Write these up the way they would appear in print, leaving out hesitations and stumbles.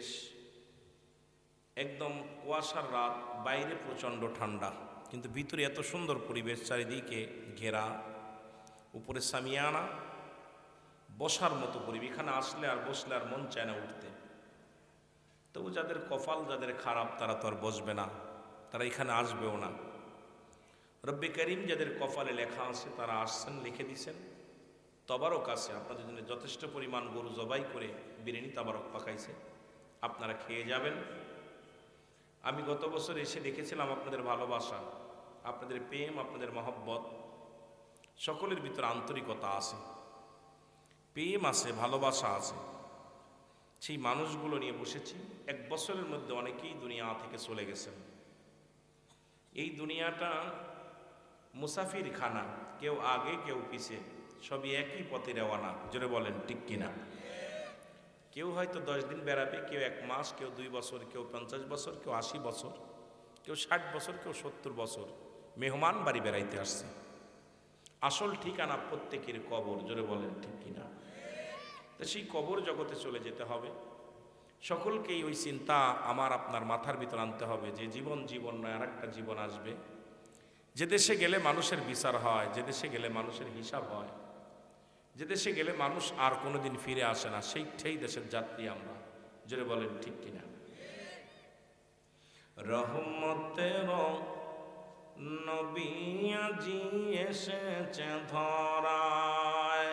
পরিবেশ, একদম কুয়াশার রাত, বাইরে প্রচণ্ড ঠান্ডা, কিন্তু ভিতরে এত সুন্দর পরিবেশ, চারিদিকে ঘেরা, উপরে সামিয়ানা, বসার মতো পরিবেশ। এখানে আসলে আর বসলে আর মন চায় না উঠতে। তবু যাদের কপাল, যাদের খারাপ, তারা তো আর বসবে না, তারা এখানে আসবেও না। রব্বে করিম যাদের কপালে লেখা আছে তারা আসছেন, লিখে দিছেন। তবারক আছে, আপনাদের জন্য যথেষ্ট পরিমাণ গরু জবাই করে বিরিয়ানি তাবারক পাকাইছে, আপনারা খেয়ে যাবেন। আমি গত বছর এসে দেখেছিলাম আপনাদের ভালোবাসা, আপনাদের প্রেম, আপনাদের মহব্বত, সকলের ভিতরে আন্তরিকতা আছে, প্রেম আছে, ভালোবাসা আছে। সেই মানুষগুলো নিয়ে বসেছি। এক বছরের মধ্যে অনেকেই দুনিয়া থেকে চলে গেছেন। এই দুনিয়াটা মুসাফির খানা, কেউ আগে কেউ পিছে, সবই একই পথে রওনা। জোরে বলেন ঠিক কিনা? কেউ হয়তো 10 দিন বেড়াবে, কেউ 1 মাস, কেউ 2 বছর, কেউ 50 বছর, কেউ 80 বছর, কেউ 60 বছর, কেউ 70 বছর মেহমান বাড়ি বেড়াইতে আসছে। আসল ঠিকানা প্রত্যেকের কবর। জোরে বলেন ঠিক কিনা? তো সেই কবর জগতে চলে যেতে হবে। সকলকেই ওই চিন্তা আমার আপনার মাথার ভিতর আনতে হবে যে জীবন জীবন নয়, আর একটা জীবন আসবে। যে দেশে গেলে মানুষের বিচার হয়, যে দেশে গেলে মানুষের হিসাব হয়, যে দেশে গেলে মানুষ আর কোনোদিন ফিরে আসে না, সেই দেশের যাত্রী আমরা। জোরে বলেন ঠিক কিনা? রহমতের নবী আজি এসেছে ধরায়,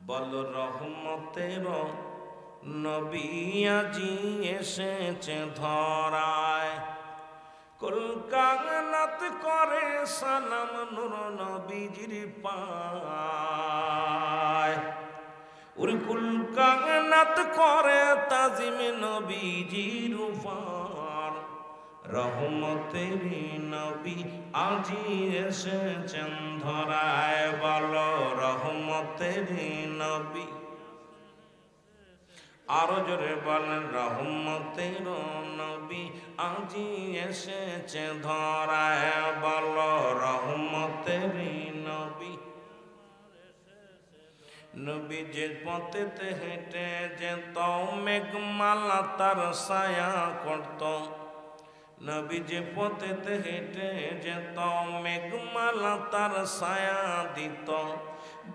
বল রহমতের নবী আজি এসেছে ধরায়। কুল কায়নাত করে সালাম নূর নবীজির পায়, ওরে কুল কায়নাত করে তাজিম নবীজির উপর। রহমতের নবী আজি এসেছেন ধরায়, বলো রহমতের নবী। আরো জোরে বলেন রহমতের নবী আজি এসেছে ধরায়, বলো রহমতের নবী। নবী যে পথেতে হেঁটে যেত মেঘমালা তার ছায়া করত, নবী যে পথেতে হেঁটে যেত মেঘমালা তার ছায়া দিত।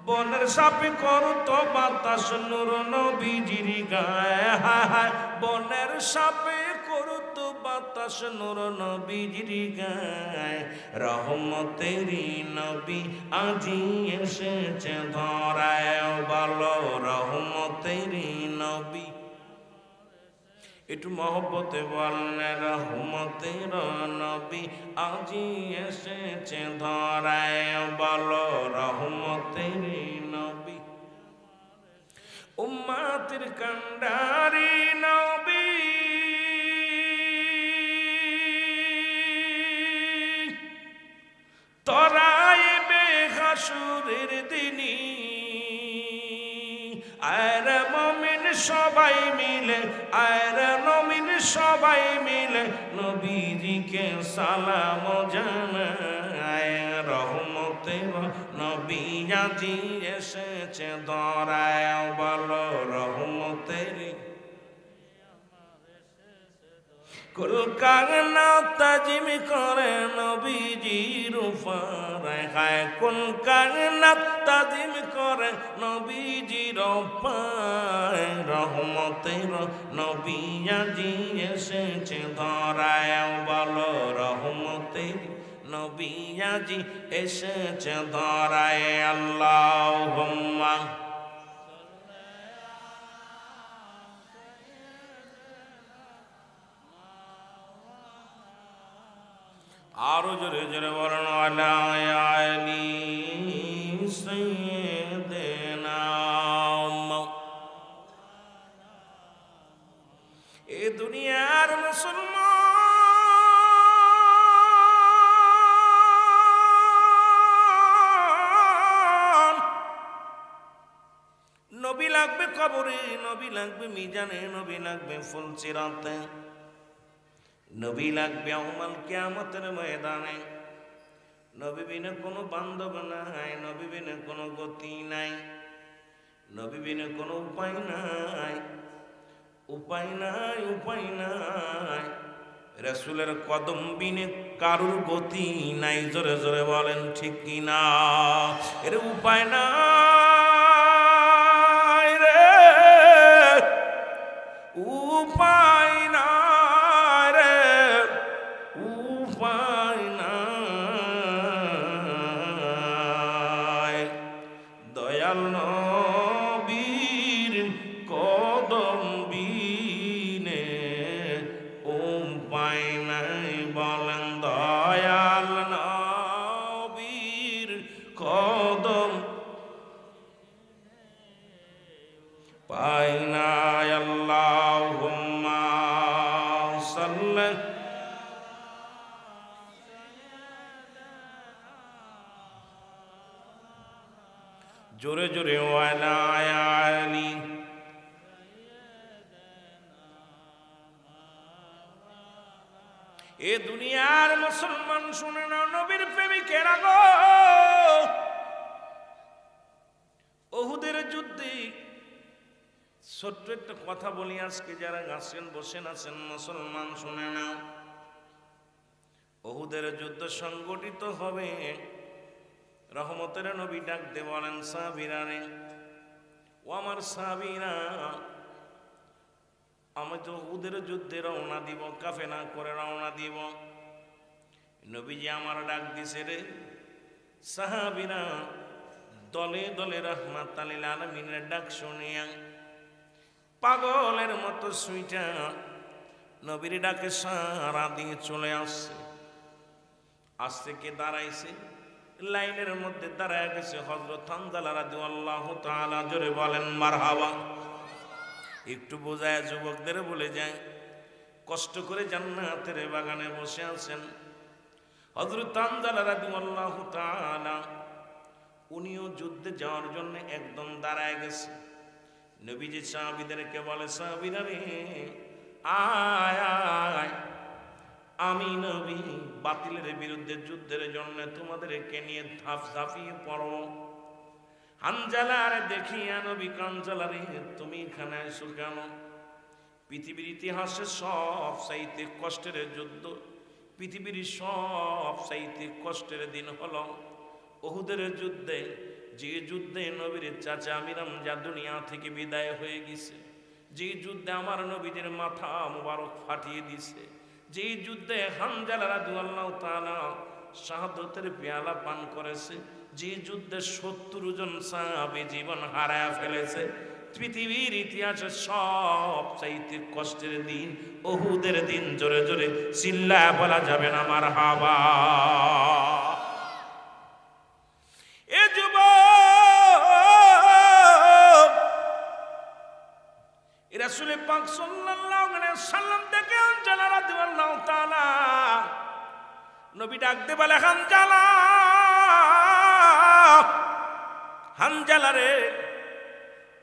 বনের সাপে করত বাতাস নূর নবীজির গায়ে, হায় হায় বনের সাপে করত বাতাস নূর নবীজির গায়ে। রহমতের নবী আজি এসেছে ধরায়, বলো রহমতের নবী। একটু মহব্বতে বলেন রহমতের নবী আজি এসেছে ধরায়, বলো রহমতের নবী। উম্মতের কান্ডারি নবী, তরাইবে হাসুরের দিনী। আয়ের মুমিন সবাই মিলে, আয়ের মুমিন সবাই মিলে নবীজিকে সালাম জানায়। রহমতের নবী আজি এসেছে ধরায়, বলো রহমতের। কুল কায়নাত তাজিম করে নবীজির উপরে, হায় কুল কায়নাত তাজিম করে নবীজির উপরে। রহমতের নবী আজি এসেছে ধরায়, বলো রহমতের নবী আজি এসেছে ধরায়। আল্লাহুম্মা আরো জোরে জোরে বলেন আলা আলি সাইয়্যিদিনা। এ দুনিয়ার মুসলমান, নবী লাগবে কবরে, নবী লাগবে মিজানে, নবী লাগবে ফুলসিরাতে, নবী লাগবে ইয়াউমুল কিয়ামতের ময়দানে। নবী বিনে কোনো বান্ধব নাই, নবী বিনে কোনো গতি নাই, নবী বিনে কোনো উপায় নাই। উপায় নাই, উপায় নাই, রাসূলের কদম বিনে কারুর গতি নাই। জোরে জোরে বলেন ঠিক কিনা? এর উপায় নাই রে, উপায় নাই রে, উপায় নাই। দয়াল নবীর কদম বিনে উপায় নাই। বলেন দয়াল নবীর কদম পাই নাই। আল্লাহুম্মা সাল্লি, জোরে জোরে ওয়ালা আলি। এ দুনিয়ার মুসলমান শুনে নাও, নবীর প্রেমিকেরা গো, উহুদের যুদ্ধে ছোট্ট একটা কথা বলি, আজকে যারা আছেন বসেন আছেন মুসলমান শুনে নাও। উহুদের যুদ্ধ সংগঠিত হবে, রহমতের নবী ডাকতে বলেন সাহাবীরা রে, ও আমার সাহাবীরা, আমি তো উহুদের যুদ্ধে রওনা দিব, কাফেলা করে রওনা দিব। নবীজি আমার ডাক দিছে রে। সাহাবীরা দলে দলে রাহমাতাল লিল আলামিনের ডাক শুনিয়া পাগলের মতো সুইটা নবীর ডাকে সারা দিয়ে চলে আসছে। আসতে কে দাঁড়াইছে? লাইনের মধ্যে দাঁড়ায় গেছে হযরত হানজালা রাদিয়াল্লাহু তাআলা। জোরে বলেন মারহাবা। একটু বোঝায় যুবকদের বলে যায়, কষ্ট করে জান্নাতের বাগানে বসে আছেন হযরত হানজালা রাদিয়াল্লাহু তাআলা। উনিও যুদ্ধে যাওয়ার জন্য একদম দাঁড়ায় গেছে। নবীজি সাহাবীদেরকে বলে, সাহাবীরা রে, আয় আয়, আমি নবী বাতিলের বিরুদ্ধে যুদ্ধের জন্য তোমাদেরকে নিয়ে ঝাঁপিয়ে পড়ো। হানজালারে দেখিয়া নবী কানজালা রে, তুমি এখানে এসো কেন? পৃথিবীর ইতিহাসে সব চাইতে কষ্টের যুদ্ধ, পৃথিবীর সব চাইতে কষ্টের দিন হলো উহুদের যুদ্ধে। যে যুদ্ধে নবীর চাচা আমির হামজা দুনিয়া থেকে বিদায় হয়ে গেছে, যে যুদ্ধে আমার নবীদের মাথা মুবারক ফাটিয়ে দিছে, যে যুদ্ধে হানজালা রাদিয়াল্লাহু তাআলা শাহাদাতের পেয়ালা পান করেছে, যে যুদ্ধে ৭০ জন সাহাবী জীবন হারায় ফেলেছে। পৃথিবীর ইতিহাসে সব চাইতে কষ্টের দিন উহুদের দিন। জোরে জোরে চিল্লায়া বলা যাবে না মারহাবা। এ যুবক, রাসূল পাক সাল্লাল্লাহু আলাইহি সাল্লাম থেকে হানজালা রাদিয়াল্লাহু তাআলা নবী ডাকতে বলে, হানজালা, হানজালা রে,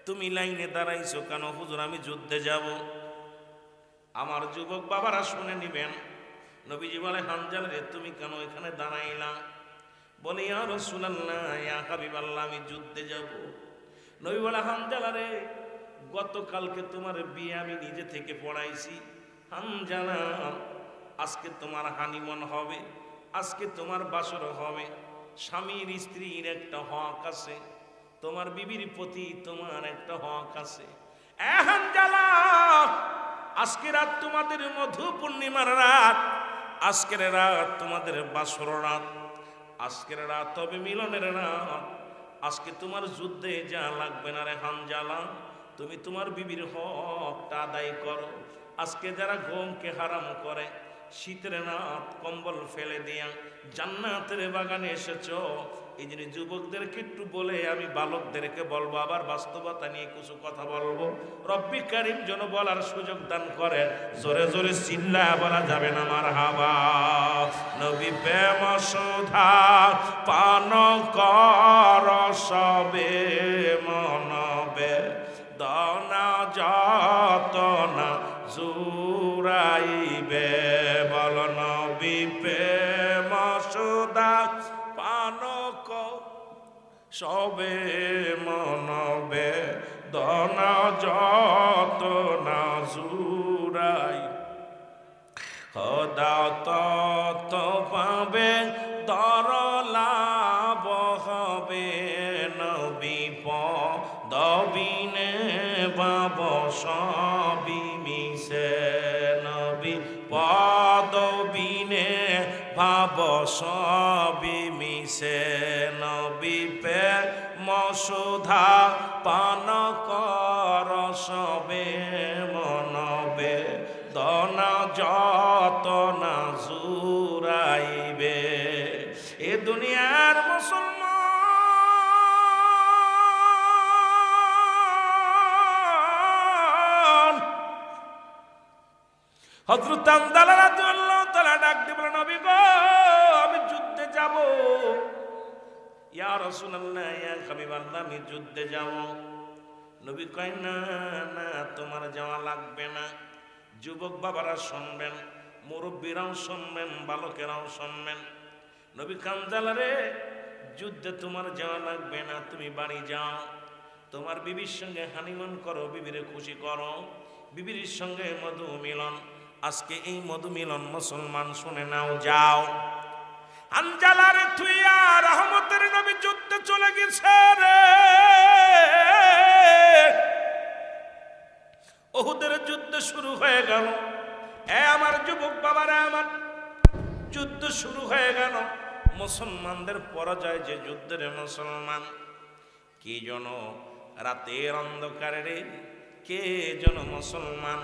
তুমি লাইনে দাঁড়াইছো কেন? হুজুর আমি যুদ্ধে যাব। আমার যুবক বাবারা শুনে নিবেন। নবীজি বলে, হানজালা রে, তুমি কেন এখানে দাঁড়াইলা? বলে, ইয়া রাসূলুল্লাহ, ইয়া হাবিবাল্লাহ, আমি যুদ্ধে যাব। নবী বলে, হানজালা রে, গতকালকে তোমার বিয়ে আমি নিজে থেকে পড়াইছি। হানজালা, আজকে তোমার হানিমন হবে, আজকে তোমার বাসর হবে। স্বামীর স্ত্রীর একটা হক আছে, তোমার বিবির প্রতি তোমার একটা হক আছে। এ হানজালা, আজকে রাত তোমাদের মধু পূর্ণিমার রাত, আজকের রাত তোমাদের বাসর রাত, আজকের রাত হবে মিলনের রাত। আজকে তোমার যুদ্ধে যা লাগবে না রে হানজালা, তুমি তোমার বিবির হকটা আদায় করো। আজকে যারা ঘুমকে হারাম করে, শীতের রাত কম্বল ফেলে দিয়া জান্নাতের বাগানে এসেছো, এই জন্য যুবকদেরকে একটু বলে আমি বালকদেরকে বলবো, আবার বাস্তবতা নিয়ে কিছু কথা বলবো। রব্বি কারীম যেন বলার সুযোগ দান করেন। জোরে জোরে চিল্লায়া বলা যাবে না মারহাবা। নবী প্রেম সুধা পান কর সবে মনবে, দনা যতনা জুরাইবে। বল নবী প্রেম সুধা পান সবে মনবে, দনা যত না জুড়াই, খোদা তত পাবে দরলাভ হবে, নবী পদবিনে পাব সবই মিশে, নবী পদবিনে ভাব সবই মিশে, নবী পে মসুধা পান কর সবে মনবে, দনা যত না জুড়াইবে। এ দুনিয়ার মুসলমান হযরত হানজালা রাদিয়াল্লাহু তাআলা ডাক দিয়ে বলেন, নবী গো আমি যুদ্ধে যাব। ইয়া রাসূলুল্লাহ, ইয়া হাবিবাল্লাহ, আমি যুদ্ধে যাব। নবী কয়, না না, তোমার যাওয়া লাগবে না। যুবক বাবারা শুনবেন, মুরব্বীরাও শুনবেন, বালকেরাও শুনবেন। নবী হানজালা রে, যুদ্ধে তোমার যাওয়া লাগবে না, তুমি বাড়ি যাও, তোমার বিবির সঙ্গে হানিমুন করো, বিবিরে খুশি করো, বিবির সঙ্গে মধু মিলন। আজকে এই মধু মিলন মুসলমান শুনে নাও, যাও। হানজালার থুইয়া রহমতের নবী যুদ্ধে চলে গেছে রে। উহুদের যুদ্ধ শুরু হয়ে গেল। আমার যুবক বাবারা, আমার যুদ্ধ শুরু হয়ে গেল। মুসলমানদের পরাজয় যে যুদ্ধের মুসলমান, কে যেন রাতের অন্ধকারে রে, কে যেন মুসলমান।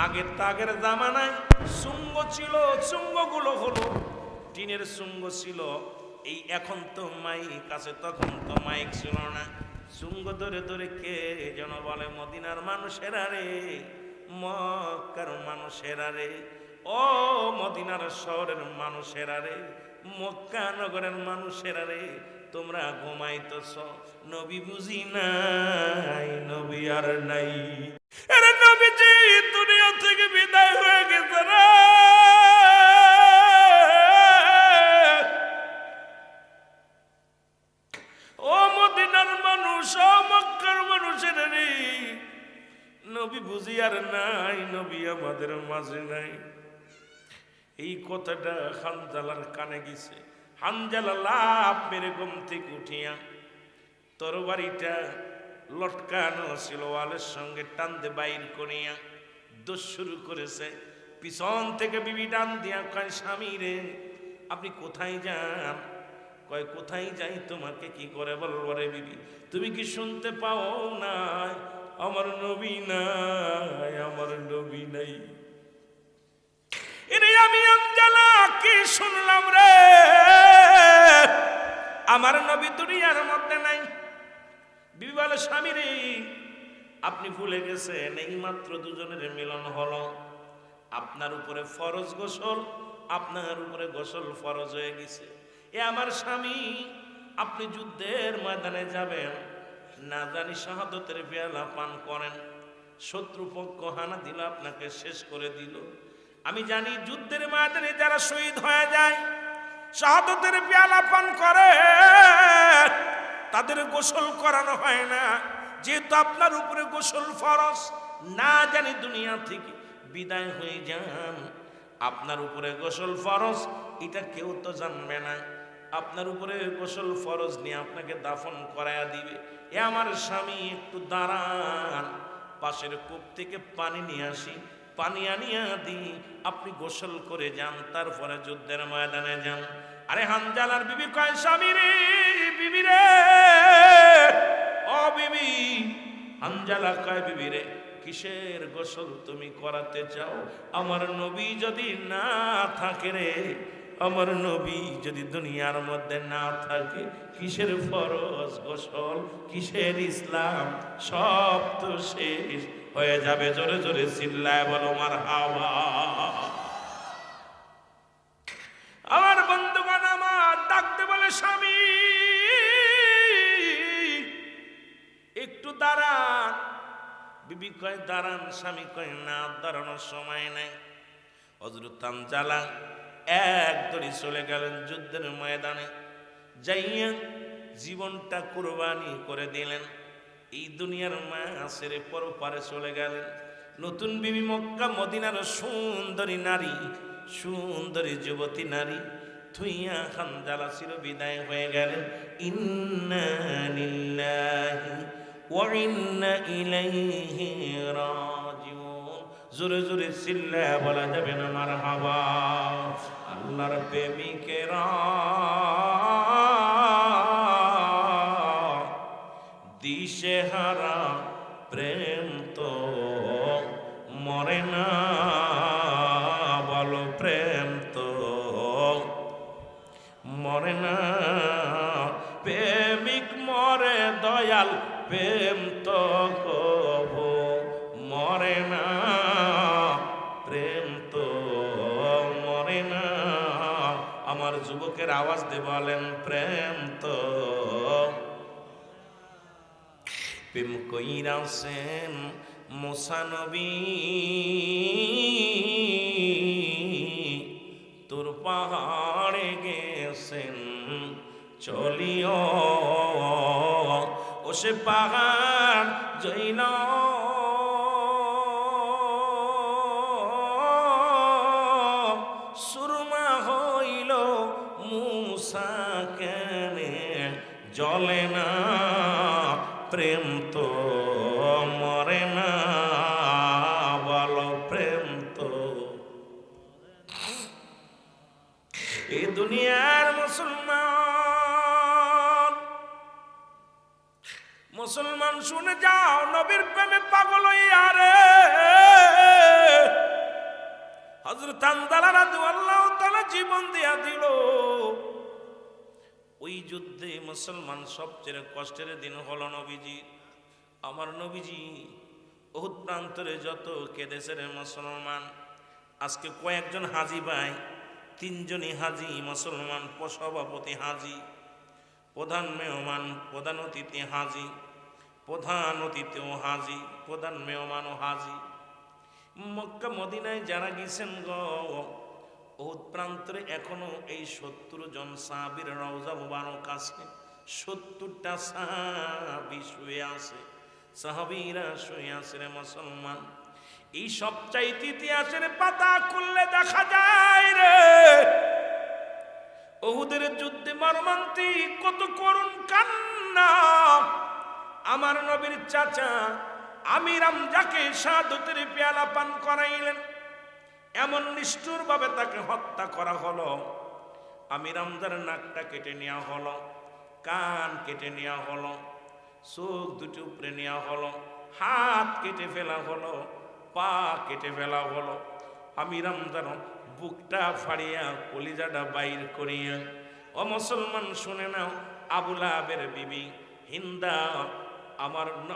আগের তাগের জামানায় সুঙ্গ ছিল, সুঙ্গগুলো হলো টিনের সুঙ্গ ছিল। এই এখন তো মাইক আছে, তখন তো মাইক ছিল না। সুঙ্গ ধরে ধরে কে যেন বলে, মদিনার মানুষেরা রে, মক্কার মানুষেরা রে, ও মদিনার শহরের মানুষেরা রে, মক্কা নগরের মানুষেরা রে, তোমরা ঘুমাইতেছ, নবী বুঝি নাই, নবী আর নাই। আরে নবীজি দুনিয়া থেকে বিদায় হয়ে গেছে রে। ও মদিনার মানুষ, ও মক্কার মানুষের রে, নবী বুঝি আর নাই, নবী আমাদের মাঝে নাই। এই কথাটা হানজালার কানে গেছে। হানজালা লাফ মেরে ঘুম থেকে উঠিয়া তরবারিটা লটকানো ছিল ওয়ালের সঙ্গে টানতে বাইর করিয়া দোষ শুরু করেছে। পিছন থেকে বিবি ডান দিয়া কয়, স্বামী রে আপনি কোথায় যান? কয়, কোথায় যাই তোমাকে কি করে বলবো রে বিবি, তুমি কি শুনতে পাও না আমার নবী নাই, আমার নবী নাই? এরে আমি হানজালা কি শুনলাম রে, আমার নবী দুনিয়ার মধ্যে নাই। বিবি বলে, স্বামী রে আপনি ভুলে গেছেন, এই মাত্র দুজনের মিলন হলো। আপনার উপরে ফরজ গোসল, আপনার উপরে গোসল ফরজ হয়ে গেছে। এ আমার স্বামী, আপনি যুদ্ধের ময়দানে যাবেন, না জানি শাহাদতের পেয়ালা পান করেন, শত্রুপক্ষ হানা দিল, আপনাকে শেষ করে দিল। আমি জানি যুদ্ধের ময়দানে যারা শহীদ হয়ে যায়, শাহাদতের পেয়ালা পান করে, তাদের গোসল করানো হয় না, যেহেতু আপনার উপরে গোসল ফরজ। না জানি দুনিয়া থেকে বিদায় হয়ে যান, আপনার উপরে গোসল ফরজ, এটা কেউ তো জানবে না। আপনার উপরে গোসল ফরজ নিয়ে আপনাকে দাফন করায়া দিবে। এ আমার স্বামী একটু দাঁড়ান, পাশের কূপ থেকে পানি নিয়ে আসি, পানি আনিয়া দিই, আপনি গোসল করে যান, তারপরে যুদ্ধের ময়দানে যান। আরে হানজালার বিবি কয়, স্বামী রে, বিবি রে, ও বিবি। হানজালা কয়, বিবি রে কিসের গোসল তুমি করাতে চাও? আমার নবী যদি না থাকে রে, আমার নবী যদি দুনিয়ার মধ্যে না থাকে, কিসের ফরজ গোসল, কিসের ইসলাম, সব তো শেষ হয়ে যাবে। জোরে জোরে চিল্লায় বলো মারহাবা। আমার বন্ধুগণ আমার ডাকতে বলে, স্বামী একটু দাঁড়ান। বিবি কয়, দাঁড়ান। স্বামী কয়, না দাঁড়ানোর সময় নাই। হযরত হানজালা এক দড়ি চলে গেলেন যুদ্ধের ময়দানে, যাইয়া জীবনটা কুরবানি করে দিলেন। এই দুনিয়ার মায়া ছেড়ে পরপারে চলে গেলেন। নতুন বিবি মক্কা মদিনার সুন্দরী নারী, সুন্দরী যুবতী নারী থুইয়া খানজালা চির বিদায় হয়ে গেলেন। ইন্না লিল্লাহি ওয়া ইন্না ইলাইহি রাজিউন। জোরে জোরে চিল্লায়া বলা যাবে না মারহাবা। আল্লাহর প্রেমিকেরা দিশেহারা প্রেম তো মরে না, বলো প্রেম তো মরে না। প্রেমিক মরে দয়াল, প্রেম তো কবু মরে না, প্রেম তো মরে না। আমার যুবকের আওয়াজ দিয়ে বলেন প্রেম তো। প্রেম কইরাছেন মুসা নবী তোর পাহাড়ে গেছেন চলিও, ও সে পাহাড় জৈন সুরমা হইল মুসা কেনে জ্বলে না, প্রেম তো মরে না, বলো প্রেম তো। এই দুনিয়ার মুসলমান, মুসলমান শুনে যাও, নবীর প্রেমে পাগল হইয়ারে হযরত হানজালা রাদিয়াল্লাহু তাআলা জীবন দিয়া দিল। ওই যুদ্ধে মুসলমান সবচেয়ে কষ্টের দিন হলো নবীজি। আমার নবীজি উহুদ প্রান্তরে যত কেঁদেছে রে মুসলমান, আজকে কয়েকজন হাজি ভাই, তিনজনই হাজি মুসলমান, সভাপতি হাজি, প্রধান মেহমান, প্রধান অতিথি হাজি, প্রধান অতিথিও হাজি, প্রধান মেহমানও হাজি। মক্কা মদিনায় যারা গেছেন গো, উহুদ প্রান্তরে এখনো এই 70 জন সাহাবীর রওজা মুবারক আছে। 70টা সাহাবী শুয়ে আছে, সাহাবীরা শুয়ে আছে রে মুসলমান। এই সবচাইতে ইতিহাসের পাতা খুললে দেখা যায় রে উহুদের যুদ্ধে মর্মান্তিক কত করুণ কান্না। আমার নবীর চাচা আমির হামজাকে শাহাদাতের পেয়ালা পান করাইলেন, এমন নিষ্ঠুর ভাবে তাকে হত্যা করা হলো। আমির হামজার নাকটা কেটে নেওয়া হলো, কান কেটে নেওয়া হলো, চোখ দুটো উপরে নেওয়া হলো, হাত কেটে ফেলা হলো, পা কেটে ফেলা হলো। আমির হামজার বুকটা ফাড়িয়া কলিজাটা বাইর করিয়া, ও মুসলমান শুনে নাও, আবু লাহাবের বিবি হিন্দা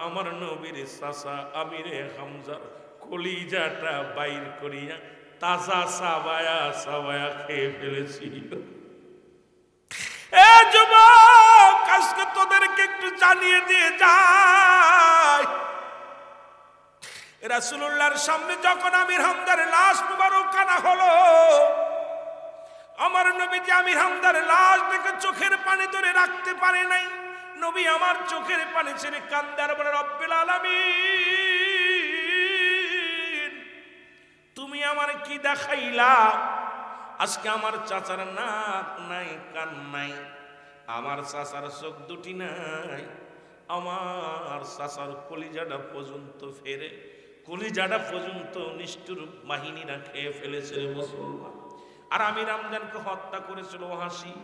আমার নবীর চাচা আমিরে হামজার কলিজাটা বাইর করিয়া তাজা সাবায়া সাবায়া খেয়ে ফেলেছিল। এ যুবক, আজকে তোদেরকে একটু জানিয়ে দিয়ে যায়, রাসূলুল্লাহর সামনে যখন আমির হামজার লাশ মুবারক আনা হলো, আমার নবীজি আমির হামজার লাশ দেখে চোখের পানি ধরে রাখতে পারে নাই। নবী আমার চোখের পানি ছেড়ে কান্দার বলে, রব্বিল আলামিন, তুমি আমার কি দেখাইলা? আজকে আমার চাচার নাক নাই, কান নাই, আমার চাচার চোখ দুটি নাই, আমার চাচার কলিজাটা পর্যন্ত ফেরে, কলিজাটা পর্যন্ত নিষ্ঠুর বাহিনীরা খেয়ে ফেলেছে মুসলমান। আর আমির হামজাকে হত্যা করেছিল ওয়াহাশী।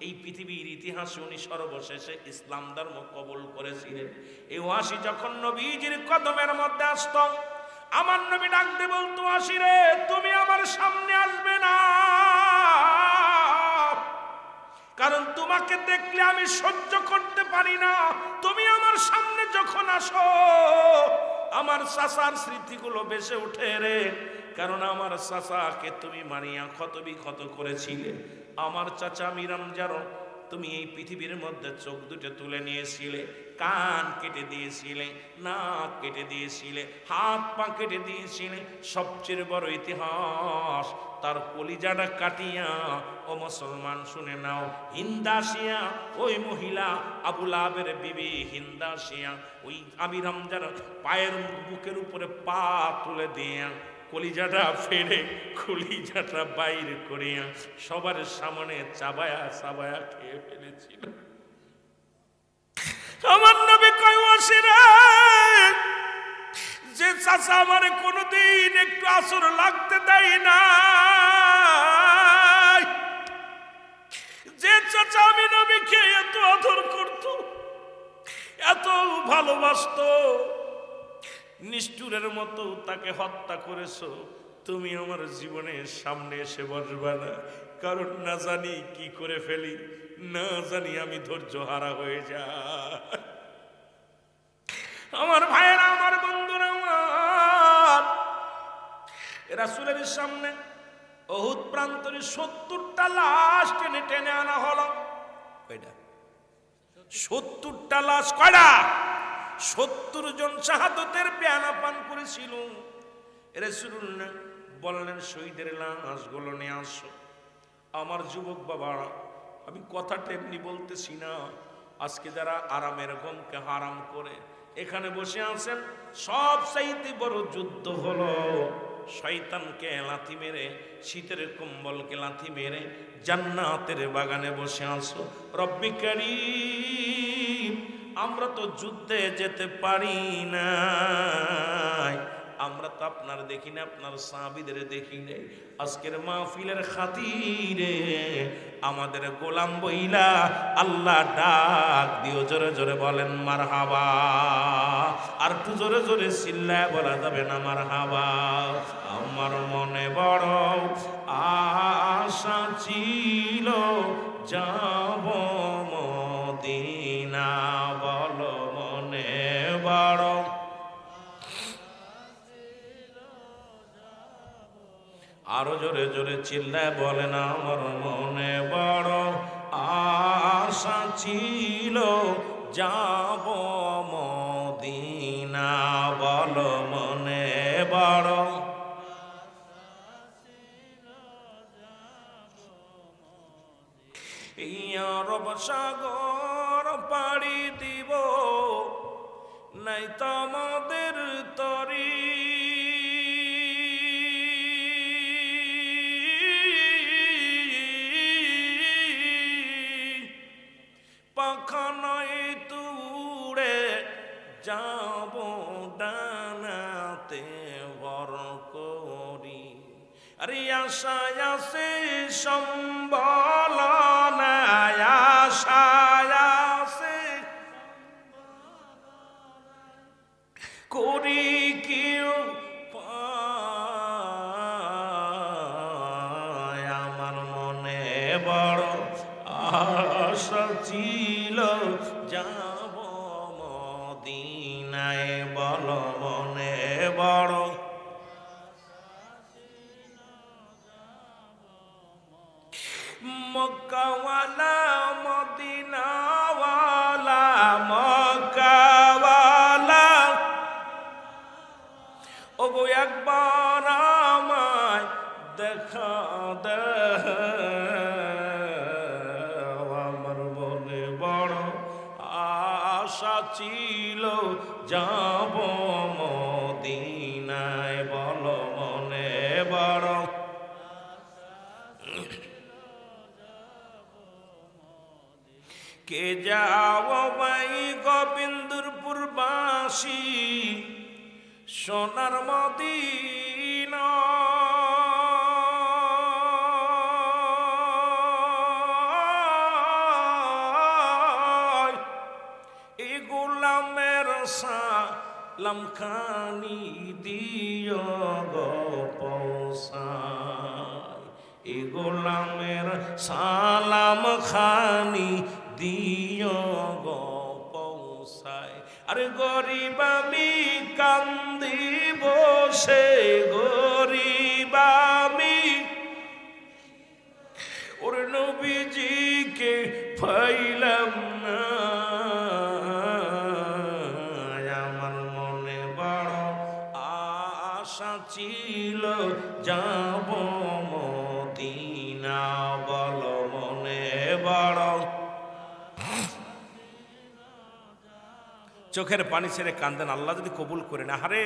এই পৃথিবীর ইতিহাসে উনি সর্বশেষে ইসলাম ধর্ম কবুল করেছিলেন। এই ওয়াহাশী যখন নবীজির কদমের মধ্যে আসত, আমার নবী ডাক দিয়ে বলতো, ওয়াহাশী রে, তুমি আমার সামনে আসবে না, কারণ তোমাকে দেখলে আমি সহ্য করতে পারি না। তুমি আমার সামনে যখন আসো, আমার চাচার স্মৃতিগুলো ভেসে উঠে রে, কারণ আমার চাচাকে তুমি মারিয়া ক্ষত বিক্ষত করেছিলে। আমার চাচা আমির হামজার তুমি এই পৃথিবীর মধ্যে চোখ দুটো তুলে নিয়েছিলে, কান কেটে দিয়েছিলে, নাক কেটে দিয়েছিলে, হাত পা কেটে দিয়েছিলে। সবচেয়ে বড় ইতিহাস, তার কলিজাটা কাটিয়া, ও মুসলমান শুনে নাও, হিন্দাসিয়া ওই মহিলা আবু লাহাবের বিবি হিন্দাসিয়া ওই আমির হামজার পায়ের বুকের উপরে পা তুলে দিয়া কলিজাটা ফেরে কলিজাটা বাইর করিয়া সবার সামনে চাবায়া চাবায়া খেয়ে ফেলেছিল। আমার নবী কয় ওয়াসিরা, যে চাচা আমারে কোনোদিন একটু আসর লাগতে দেয় না, যে চাচা আমি নবীকে এত আদর করত, এত ভালোবাসতো, নিষ্ঠুরের মতো তাকে হত্যা করেছো। তুমি আমার জীবনের সামনে এসে বসবা না, কারণ না জানি কি করে ফেলি, না জানি আমি ধৈর্য হারা হয়ে যাই। আমার ভাইয়েরা, আমার বন্ধুরা, আমার রাসূলের সামনে উহুদ প্রান্তরে 70টা লাশ টেনে টেনে আনা হলো। কয়টা? 70টা লাশ। কয়টা? 70 জন শাহাদাতের পেয়ালা পান করেছিল। রাসূলুল্লাহ বললেন, শহীদের লাশগুলো নিয়ে আসো। আমার যুবক বাবারা, আমি কথাটা এমনি বলতেছি না। আজকে যারা আরামের ঘুমকে হারাম করে এখানে বসে আছেন, সব চাইতে বড় যুদ্ধ হলো শয়তানকে লাথি মেরে, শীতের কম্বলকে লাথি মেরে জান্নাতের বাগানে বসে আছো। রব্বি কারীম, আমরা তো যুদ্ধে যেতে পারি না, আমরা তো আপনার দেখি না, আপনার সাহাবীদের দেখি না। আজকের মাহফিলের খাতিরে আমাদের গোলাম বইলা আল্লাহ ডাক দিও, জোরে জোরে বলেন মারহাবা। আর একটু জোরে জোরে চিল্লায় বলা যাবে না মারহাবা। আমার মনে বড় আশা ছিল যাব মদিনা, বলো মনে বড়। আরো জোরে জোরে চিল্লায় বলেন, আমার মনে বড় আশা ছিল যাব মদিনা, বলো মনে বড়। আরব সাগর পাড়ি দিব, নাই তোমাদের তরি, পাখা নয় তুড়ে যাব ডানাতে ভর করি। আরে আশায় আছে সম্বল নাই, আশায় আছে করি কেউ পায়। আমার মনে বড় আশা ছিল যাব মদিনায়, বলো মনে বড়। মক্কাওয়ালা মদিনাওয়ালা, মক্কাওয়ালা ওগো একবার আমায় দেখা দাও। আমার মনে বড় আশা ছিল যাব মদিনায়, বলো মনে বড়। কে যাও ভাই গোবিন্দপুর বাসী, সোনার মদিনা, এই গোলামের সালাম খানি দিও গো পৌঁছায়, এই গোলামের সালাম খানি দিও গো পৌঁছায়। আরে গরিব আমি কান্দি বসে, গরিব আমি ওর নবীজিকে যাব মদিনা বল মনে বড়। চোখের পানি ছেড়ে কান্দেন, আল্লাহ যদি কবুল করে না। হারে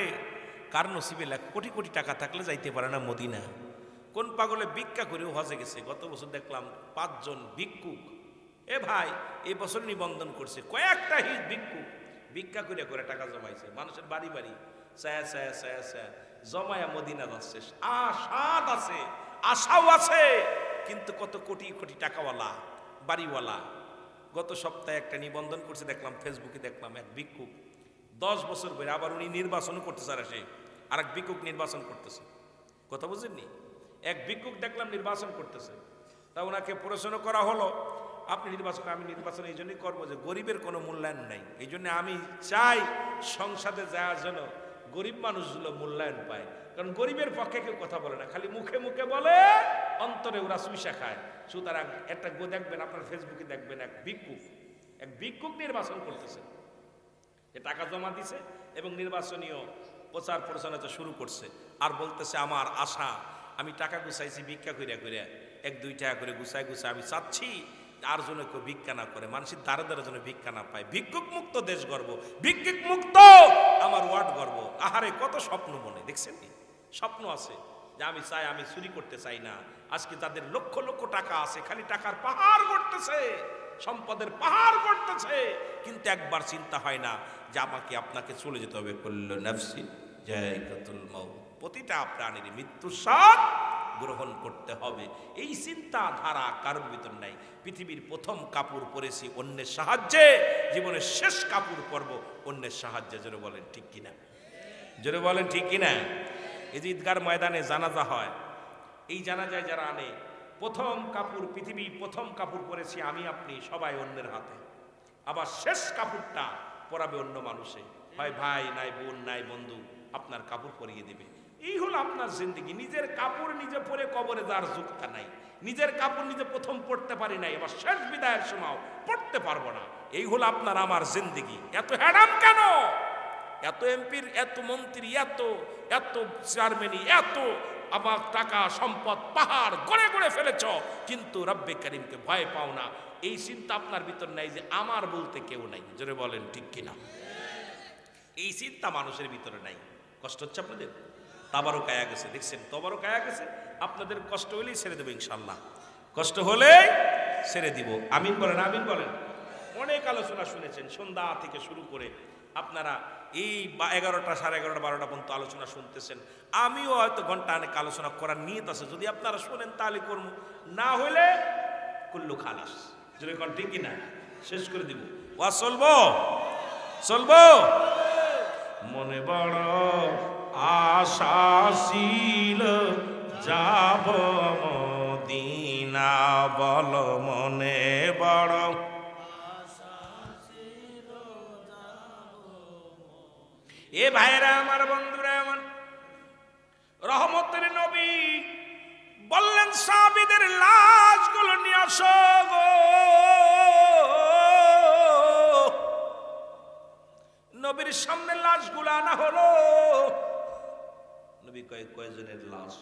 কার নসিবে লাখ কোটি কোটি টাকা থাকলে যাইতে পারে না মদিনা। কোন পাগলে ভিক্ষা করেও হজে গেছে। গত বছর দেখলাম 5 জন ভিক্ষুক, এ ভাই এই বছর নিবন্ধন করছে, কয়েকটা ভিক্ষুক ভিক্ষা করে করে টাকা জমাইছে, মানুষের বাড়ি বাড়ি ছায়া ছায়া ছায়া ছায়া জমায়া মদিনা যাচ্ছে। আশাদ আছে, আশাও আছে, কিন্তু কত কোটি কোটি টাকাওয়ালা বাড়িওয়ালা। গত সপ্তাহে একটা নিবন্ধন করছে দেখলাম, ফেসবুকে দেখলাম, এক ভিক্ষুক 10 বছর ধরে, আবার উনি নির্বাচনও করতেছে, আর সে আর এক ভিক্ষুক নির্বাচন করতেছে। কথা বুঝেননি? এক ভিক্ষুক দেখলাম নির্বাচন করতেছে, তা ওনাকে প্রশ্ন করা হলো, আপনি নির্বাচন? আমি নির্বাচন এই জন্যই করবো যে গরিবের কোনো মূল্যায়ন নাই, এই জন্য আমি চাই সংসদে যাওয়ার জন্য গরিব মানুষগুলো মূল্যায়ন পায়। কারণ গরিবের পক্ষে কেউ কথা বলে না, খালি মুখে মুখে বলে, অন্তরে ওরা সুইসা খায়। সুতরাং একটা দেখবেন, আপনার ফেসবুকে দেখবেন, এক ভিক্ষুক নির্বাচন করতেছে, যে টাকা জমা দিছে এবং নির্বাচনীয় প্রচার প্রচারণা শুরু করছে, আর বলতেছে আমার আশা, আমি টাকা গুছাইছি ভিক্ষা করিয়া করিয়া, 1-2 টাকা করে গুছাই গুছাই আমি চাচ্ছি আর জন্য কেউ ভিক্ষা না করে, মানুষের দ্বারে দ্বারে যেন ভিক্ষা না পায়। ভিক্ষুক মুক্ত দেশ গর্ব, ভিক্ষুক মুক্ত আমার ওয়ার্ড গর্ব। আহারে কত স্বপ্ন মনে, দেখছেন কি স্বপ্ন আছে যে আমি চাই, আমি চুরি করতে চাই না। আজকে তাদের লক্ষ লক্ষ টাকা আছে, খালি টাকার পাহাড় গড়তেছে, সম্পদের পাহাড় গড়তেছে, কিন্তু একবার চিন্তা হয় না যে আমাকে আপনাকে চলে যেতে হবে। কুল্লু নাফসিন যায়কাতুল মাউত, প্রতিটা প্রাণীর মৃত্যুর স্বাদ গ্রহণ করতে হবে। এই চিন্তাধারা কারোর ভিতর নাই। পৃথিবীর প্রথম কাপড় পরেছি অন্যের সাহায্যে, জীবনের শেষ কাপড় পরব অন্যের সাহায্যে। জোরে বলেন ঠিক কিনা? জোরে বলেন ঠিক কিনা? এই যে ঈদগার ময়দানে জানাজা হয়, এই জানাজায় যারা আনে, প্রথম কাপড়, পৃথিবীর প্রথম কাপড় পরেছি আমি আপনি সবাই অন্যের হাতে, আবার শেষ কাপড়টা পরাবে অন্য মানুষে, হয় ভাই নাই বোন নাই বন্ধু আপনার কাপড় পরিয়ে দিবে। এই হলো আপনার জিন্দেগি। নিজের কাপড় নিজে পরে কবরে যাওয়ার যুক্তা নাই, নিজের কাপড় নিজে প্রথম পড়তে পারি নাই, এবার শেষ বিদায়ের সময় পড়তে পারবো না। এই হলো আপনার আমার জিন্দেগি। এত হ্যাডাম কেন? এত এমপির, এত মন্ত্রী, এত এত চেয়ারম্যানই, এত আবার টাকা সম্পদ পাহাড় গড়ে গড়ে ফেলেছ, কিন্তু রব্বে করিমকে ভয় পাও না। এই চিন্তা আপনার ভিতর নাই যে আমার বলতে কেউ নাই। জোরে বলেন ঠিক কিনা? এই চিন্তা মানুষের ভিতরে নাই। কষ্ট হচ্ছে আপনাদের? তাবারও কায়া গেছে, দেখছেন তবারও কায়া গেছে। আপনাদের কষ্ট হলেই ছেড়ে দেবো ইনশাল্লাহ, কষ্ট হলেই ছেড়ে দিব। আমিন বলেন, আমিন বলেন। অনেক আলোচনা শুনেছেন সন্ধ্যা থেকে শুরু করে, আপনারা এই 11টা, 11:30, 12টা পর্যন্ত আলোচনা শুনতেছেন। আমিও হয়তো ঘন্টা অনেক আলোচনা করার নিয়ত আছে, যদি আপনারা শোনেন তাহলে করবো, না হলে কুল্লু খালাস। যদি কোন ঠিক কিনা শেষ করে দিব। ওয়া চলবো, চলবো। মনে বড় আশা ছিল যাব মদিনা বল মনে বড়। এ ভাইরা আমার, বন্ধুরা আমার, রহমতের নবী বললেন সাহাবীদের লাশগুলো নিয়ে আসো গো। নবীর সামনে লাশগুলো আনা হলো। নবী কয়জনের লাশ?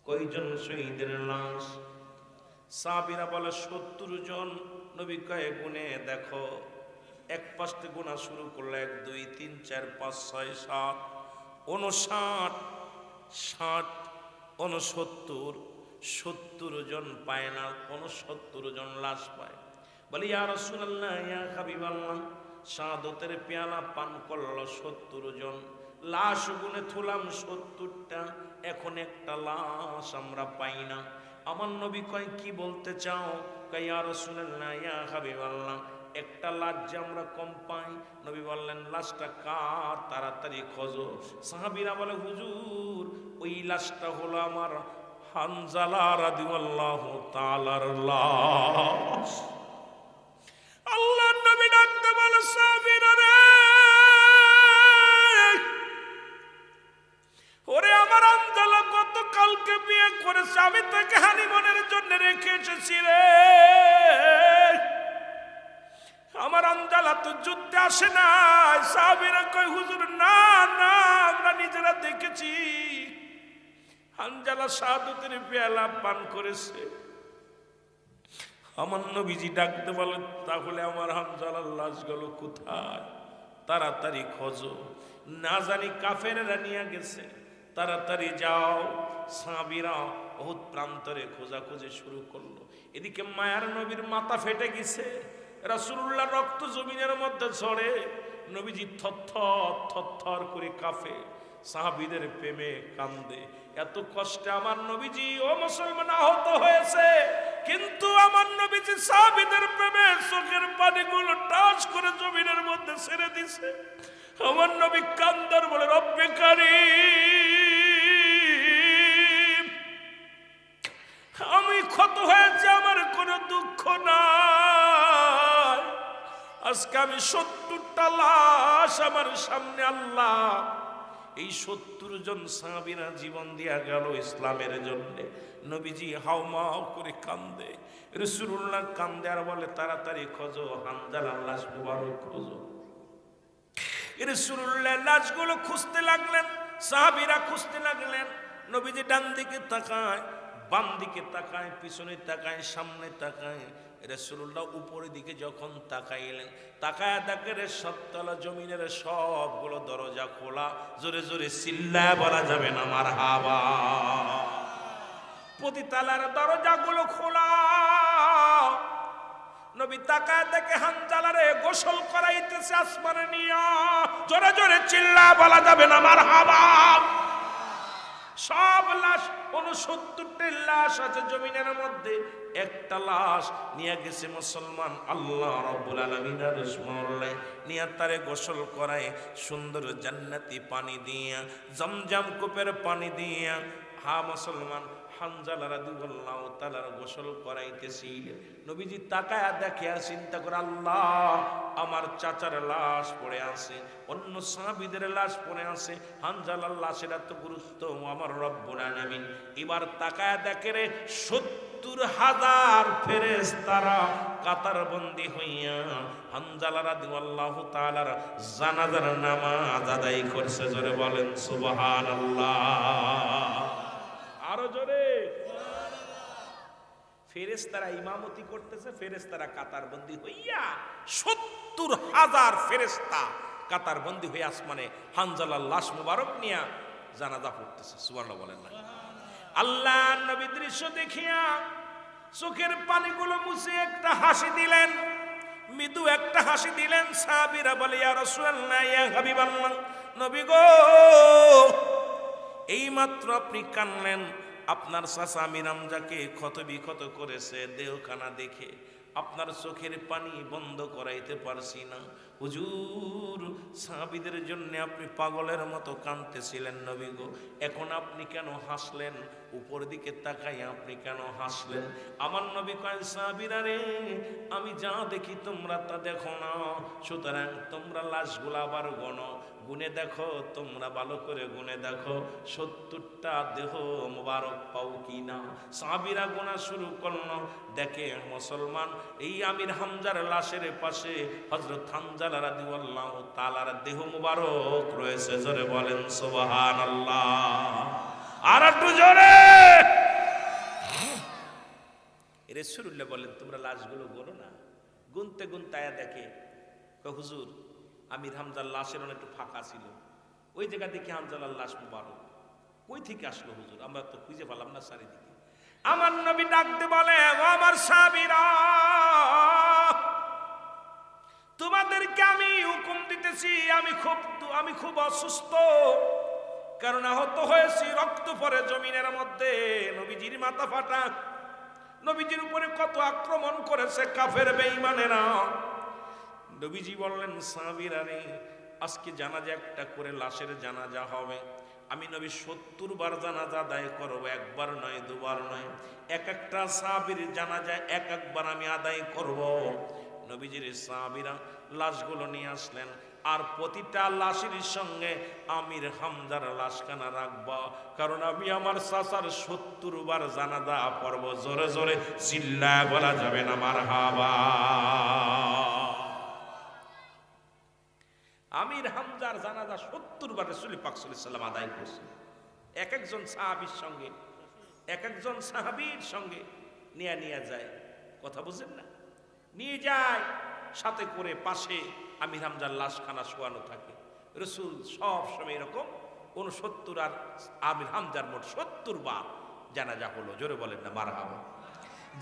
কয়জন শহীদের লাশ? সাহাবীরা বলে 70 জন। নবী কয়ে গুনে দেখো, এক পাশে গোনা শুরু করলে 1 2 3 4 5 6 7 59 60 69 70 জন পায় না, 69 জন লাশ পায়। বলি ইয়া রাসূলুল্লাহ, ইয়া হাবিবাল্লাহ, শাহাদাতের পেয়ালা পান করলো 70 জন, লাশ গুনে থুলাম 70টা, এখন একটা লাশ আমরা পাই না। আমার নবী কয় কি বলতে চাও? কয় ইয়া রাসূলুল্লাহ, ইয়া হাবিবাল্লাহ, একটা লাশ যে আমরা কম পাই। নবী বললেন লাশটা কার? তাড়াতাড়ি খোঁজো। সাহাবীরা বলে হুজুর, ওই লাশটা হলো আমার হানজালা রাদিয়াল্লাহু তাআলার লাশ। আল্লাহর নবী ডাকতে বলে সাহাবীরা রে, ওরে আমার হানজালা গতকালকে বিয়ে করেছে, আমি তাকে হানিমুনের জন্য রেখে এসেছি রে। আমার হানজালা তো যুদ্ধে আসে না। সাহাবীরা কয় হুজুর না না, আমরা নিজেরা দেখেছি হানজালা শাহাদাতের পেয়ালা পান করেছে। আমার নবীজি ডাকতে বলেন, তাহলে আমার হানজালার লাশ গেল কোথায়? তাড়াতাড়ি খোঁজো, না জানি কাফেরেরা নিয়ে গেছে, তাড়াতাড়ি যাও। সাহাবীরা বহুত প্রান্তরে খোঁজাখুঁজি শুরু করলো। এদিকে মায়ার নবীর মাথা ফেটে গেছে, রাসূলুল্লাহ রক্ত জমিনের মধ্যে ঝরে, নবীজি থরথর থরথর করে কাঁপে, সাহাবীদের প্রেমে কান্দে। এত কষ্টে আমার নবীজি ও মুসলমান আহত হয়েছে, কিন্তু আমার নবীজি সাহাবীদের প্রেমে চোখের পানিগুলো টাচ করে জমিনের মধ্যে ছেড়ে দিছে। আমার নবী কান্দার বলে, রব্বে কারীম, আমি ক্ষত হয়েছে, আমার কোনো দুঃখ নাই। আজকে আমি 70টা লাশ আমার সামনে, আল্লাহ এই 70 জন সাহাবীরা জীবন দিয়া গেল ইসলামের জন্য। নবীজি হাউমাউ করে কান্দে, রাসূলুল্লাহ কান্দে আর বলে, তাড়াতাড়ি খোঁজো, হানজালার লাশ মুবারক খোঁজো। রাসূলুল্লাহ লাশগুলো খুঁজতে লাগলেন, সাহাবীরা খুঁজতে লাগলেন। নবীজি ডান দিকে তাকায়, বাম দিকে তাকায়, পিছনে তাকায়, সামনে তাকায়। রাসূলুল্লাহ উপরের দিকে যখন তাকাইলেন, তাকায় দেখে রে সবতলা জমিনের সবগুলো দরজা খোলা। জোরে জোরে চিল্লায় বলা যাবে না মারহাবা। প্রতি তালার দরজাগুলো খোলা। নবী তাকায় দেখে হানজালারে গোসল করাইতেছে আসমানে নিয়া। জোরে জোরে চিল্লায় বলা যাবে না মারহাবা। সব লাশ, 69টি লাশ আছে জমিনের মধ্যে, একটা লাশ নিয়ে গেছে মুসলমান আল্লাহ রাব্বুল আলামিন রাসূলুল্লাহ নিয়ে তারে গোসল করায় সুন্দর জান্নাতি পানি দিয়া, জমজম কূপের পানি দিয়া। হা মুসলমান, হানজালা রাদিয়াল্লাহু তাআলার গোসল করাইতেছি। নবীজি তাকায়া দেখে আর চিন্তা করে, আল্লাহ আমার চাচার লাশ পড়ে আছে, অন্য সাহাবীদের লাশ পড়ে আছে, হানজালার লাশের এত গুরুত্ব আমার রব্বুল আলামিন। এবার তাকায়া দেখে রে 70,000 ফেরেশতারা কাতারবন্দি হইয়া হানজালা রাদিয়াল্লাহু তাআলার জানাজার নামাজ আদায় করছে। জোরে বলেন সুবহানাল্লাহ। আরো জোরে। ফেরেশতারা ইমামতি করতেছে, ফেরেশতারা কাতারবন্দি হইয়া 70,000 ফেরেশতা কাতারবন্দি হয়ে আসমানে হানজালার লাশ মুবারক নিয়া জানাজা পড়তেছে। সুবহানাল্লাহ বলেন না? আল্লাহ নবী দৃশ্য দেখিয়া চোখের পানিগুলো মুছে একটা হাসি দিলেন, মৃদু একটা হাসি দিলেন। সাহাবীরা বলে, ইয়া রাসূলুল্লাহ, ইয়া হাবিবাল্লাহ, নবী গো, এইমাত্র আপনি কানলেন, আপনার চাচা আমির হামজাকে ক্ষত বিক্ষত করেছে, দেহখানা দেখে আপনার চোখের পানি বন্ধ করাইতে পারছি না। হুজুর, সাহাবীদের জন্য আপনি পাগলের মতো কাঁদতেছিলেন নবী গো, এখন আপনি কেন হাসলেন? উপর দিকে তাকাই আপনি কেন হাসলেন? আমার নবী কয়, সাহাবীরা রে, আমি যা দেখি তোমরা তা দেখো না, সুতরাং তোমরা লাশগুলা আবার গণো, গুনে দেখো, তোমরা ভালো করে গুনে দেখো 70টা দেহ মোবারক পাও কিনা। সাহাবীরা গোনা শুরু করলো, দেখে মুসলমান এই আমির হামজার লাশের পাশে হযরত হানজালা রাদিয়াল্লাহু তাআলার দেহ মোবারক রয়েছে। জোরে বলেন সুবহানাল্লাহ। আর একটু জোরে। রাসূলুল্লাহ বলেন, তোমরা লাশগুলো গোনো না। গুনতে গুনতে আয়া দেখে, হুজুর আমির হামজার লাশের অনেক একটু ফাঁকা ছিল, ওই জায়গা দেখে হানজালার লাশ মুবারক। কই থেকে আসলো হুজুর? আমরা তো খুঁজে পেলাম না চারিদিকে। আমার নবী ডাকতে বলে, আমার সাহাবীরা, তোমাদেরকে আমি হুকুম দিতেছি, আমি খুব অসুস্থ, কারণ আহত হয়েছি, রক্ত পড়ে জমিনের মধ্যে। নবীজির মাথা ফাটা, নবীজির উপরে কত আক্রমণ করেছে কাফের বেঈমানেরা। নবীজি বললেন, সাহাবীরা রে, আজকে জানাজা একটা করে লাশের জানাজা হবে। আমি নবী 70 বার জানাজা আদায় করব, একবার নয়, দুবার নয়। এক একটা সাহাবীর জানাজা এক একবার আমি আদায় করব। নবীজির সাহাবীরা লাশগুলো নিয়ে আসলেন, আর প্রতিটা লাশের সঙ্গে আমির হামজার লাশখানা রাখবা, কারণ আমি আমার চাচার 70 বার জানাজা পড়ব। জোরে জোরে চিল্লায় বলা যাবে না মারহাবা। আমির হামজার জানাজা 70 বার রাসূল পাক সাল্লাল্লাহু আলাইহি ওয়াসাল্লাম আদায় করছে। এক একজন সাহাবীর সঙ্গে এক একজন সাহাবীর সঙ্গে নিয়ে যায়, কথা বুঝেন না, নিয়ে যায় সাথে করে, পাশে আমির হামজার লাশখানা শোয়ানো থাকে। রসুল সব সময় এরকম 69 আর আমির হামজার মোট 70 বার জানাজা হলো। জোরে বলেন না মারহাবা।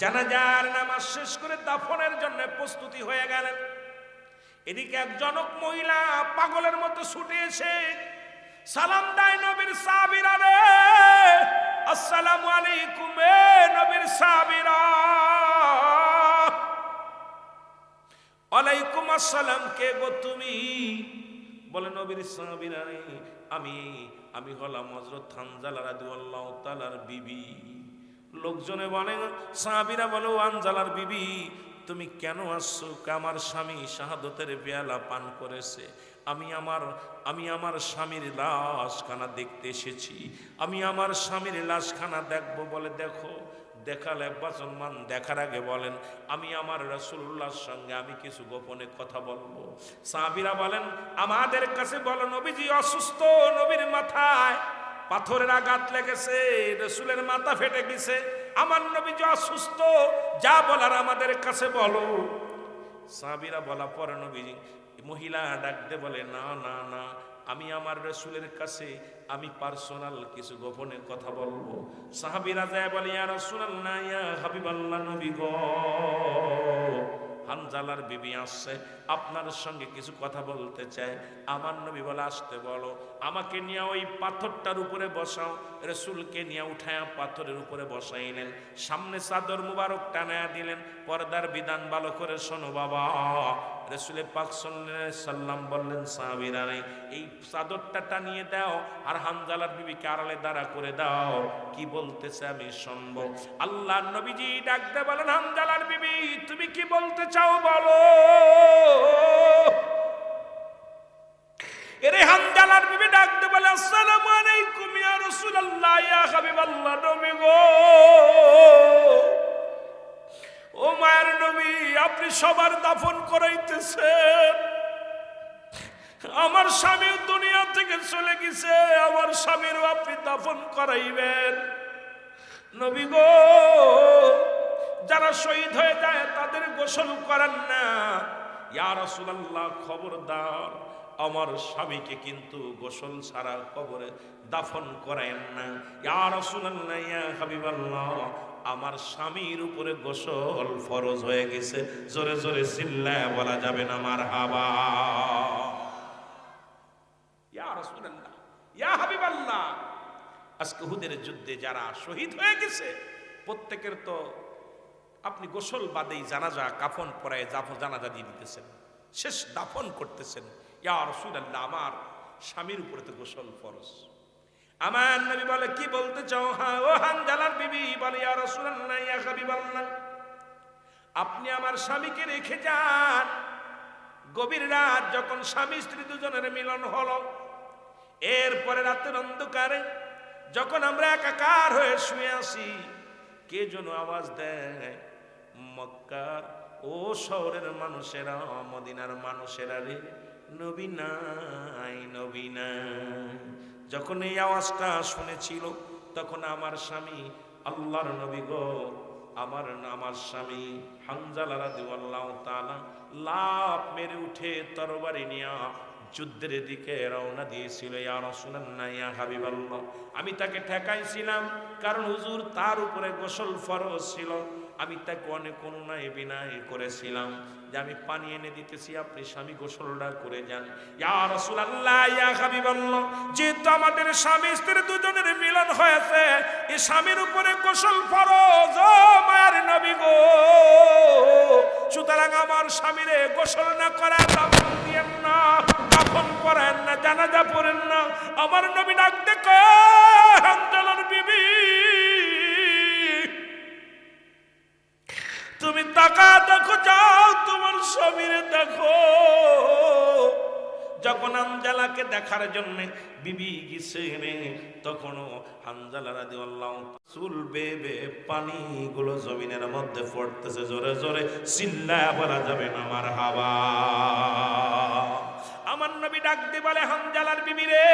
জানাজার নামাজ শেষ করে দাফনের জন্য প্রস্তুতি হয়ে গেলেন। এদিকে এক জনক মহিলা পাগলের মতো ছুটে এসে সালাম দেয় নবীর সাহাবীরা রে, আসসালামু আলাইকুম এ নবীর সাহাবীরা। ওয়ালাইকুম আসসালাম, কে গো তুমি? বলে নবীর সাহাবীরা রে, আমি হলাম হযরত হানজালা রাদিয়াল্লাহু তাআলার বিবি। লোকজনে বলে, সাহাবীরা বলে, ও হানজালার বিবি তুমি কেন আসছো? আমার স্বামী শাহাদতের পেয়ালা পান করেছে, আমি আমার স্বামীর লাশখানা দেখতে এসেছি, আমি আমার স্বামীর লাশখানা দেখবো। বলে দেখো, দেখালে বাচনমান, দেখার আগে বলেন আমি আমার রাসূলুল্লাহর সঙ্গে আমি কিছু গোপনে কথা বলবো। সাহাবীরা বলেন, আমাদের কাছে বলো নবীজি অসুস্থ, নবীর মাথায় পাথরের আঘাত লেগেছে, রাসূলের মাথা ফেটে গেছে, আমার নবীজি অসুস্থ, যা বলার আমাদের কাছে বলো। সাহাবীরা বলা পরে নবীজি মহিলা ডাকতে বলে, না না না, আমি আমার রাসূলের কাছে আমি পার্সোনাল কিছু গোপনে কথা বলবো। সাহাবীরা যায় বলে, ইয়া রাসূলুল্লাহ, ইয়া হাবিবাল্লাহ, নবী গো, হানজালার বিবি আসছে, আপনার সঙ্গে কিছু কথা বলতে চায়। আমার নবী বলে, আসতে বলো। আমাকে নিয়ে ওই পাথরটার উপরে বসাও। রাসূলকে নিয়ে উঠায়া পাথরের উপরে বসাইলেন, সামনে চাদর মুবারক টানায়া দিলেন। পর্দার বিধান ভালো করে শোনো বাবা। রাসূল পাক সাল্লাল্লাহু আলাইহি সাল্লাম বললেন, সাহাবীরা এই চাদরটা টানিয়ে দাও আর হানজালার বিবিকে আড়ালে দাঁড়া করে দাও, কি বলতেছে আমি শুনবো। আল্লাহর নবীজি ডাকতে বলেন, হানজালার বিবি তুমি কি বলতে চাও বলো। এরে হানজালার বিবি ডাকতে বলে, আসসালামু আলাইকুম ইয়া রাসূলুল্লাহ, ইয়া হাবিবাল্লাহ, নবী গো, ও মায়ের নবী, আপনি সবার দাফন করাইতেছেন, আমার স্বামী দুনিয়া থেকে চলে গেছে, আমার স্বামীরও আপনি দাফন করাইবেন। নবী গো, যারা শহীদ হয়ে যায় তাদের গোসল করান না। ইয়া রাসূলুল্লাহ, খবরদার আমার স্বামীকে কিন্তু গোসল ছাড়া কবরে দাফন করায়েন না। ইয়া রাসূলুল্লাহ, ইয়া হাবিবাল্লাহ, আমার স্বামীর উপরে গোসল ফরজ হয়ে গেছে। জোরে জোরে চিল্লায় বলা যাবে না মারহাবা। ইয়া রাসূলুল্লাহ, ইয়া হাবিবাল্লাহ, আজকে উহুদের যুদ্ধে যারা শহীদ হয়ে গেছে প্রত্যেকের তো আপনি গোসল বাদেই জানাজা কাফন পরায় জানাজা দিয়ে দিতেছেন, শেষ দাফন করতেছেন। ইয়া রাসূলুল্লাহ, আমার স্বামীর উপরে তো গোসল ফরজ। আমার নবী বলে, কি বলতে চাও? হ্যাঁ, ও হানজালার বিবি বলে, ইয়া রাসূলুল্লাহ, ইয়া হাবিবাল্লাহ, আপনি আমার স্বামীকে রেখে যান। গভীর রাত যখন স্বামী স্ত্রী দুজনের মিলন হলো, এরপরে রাতের অন্ধকারে যখন আমরা একাকার হয়ে শুয়ে আসি, কে যেন আওয়াজ দেয়, মক্কার ও শহরের মানুষেরা, মদিনার মানুষেরা রে, নবী নাই, নবী নাই। যখন এই আওয়াজটা শুনেছিল তখন আমার স্বামী, আল্লাহর নবী গো, আমার স্বামী হানজালা রাদিয়াল্লাহু তাআলা লাফ মেরে উঠে তরবারি নিয়ে যুদ্ধের দিকে রওনা দিয়েছিল। ইয়া রাসূলুল্লাহ, ইয়া হাবিবাল্লাহ, আমি তাকে ঠেকাইছিলাম, কারণ হুজুর তার উপরে গোসল ফরজ ছিল। আমি তাকে অনেক অনুনয় বিনয় করেছিলাম যে আমি পানি এনে দিতেছি, আপনি স্বামী গোসলটা করে যান। ইয়া রাসূলুল্লাহ, ইয়া হাবিবাল্লাহ, যেহেতু আমাদের স্বামী স্ত্রী দুজনের মিলন হয়েছে, এই স্বামীর উপরে গোসল ফরজ, ও মায়ের নবী গো, সুতরাং আমার স্বামীরে গোসল না করা দাফন দিয়েন না, দাফন করেন না, জানাজা পড়েন না। আমার নবী ডাকতে কয়, হানজালার বিবি তুমি তাকা দেখো, যাও তোমার স্বামীরে দেখো। যখন হানজালাকে দেখার জন্য বিবি গেছে রে, তখনও হানজালা রাদিয়াল্লাহু চুল বেবে পানিগুলো জমিনের মধ্যে পড়তেছে। জোরে জোরে চিল্লায়া বলা যাবে না মারহাবা। আমার নবী ডাক দিয়ে বলে, হানজালার বিবি রে,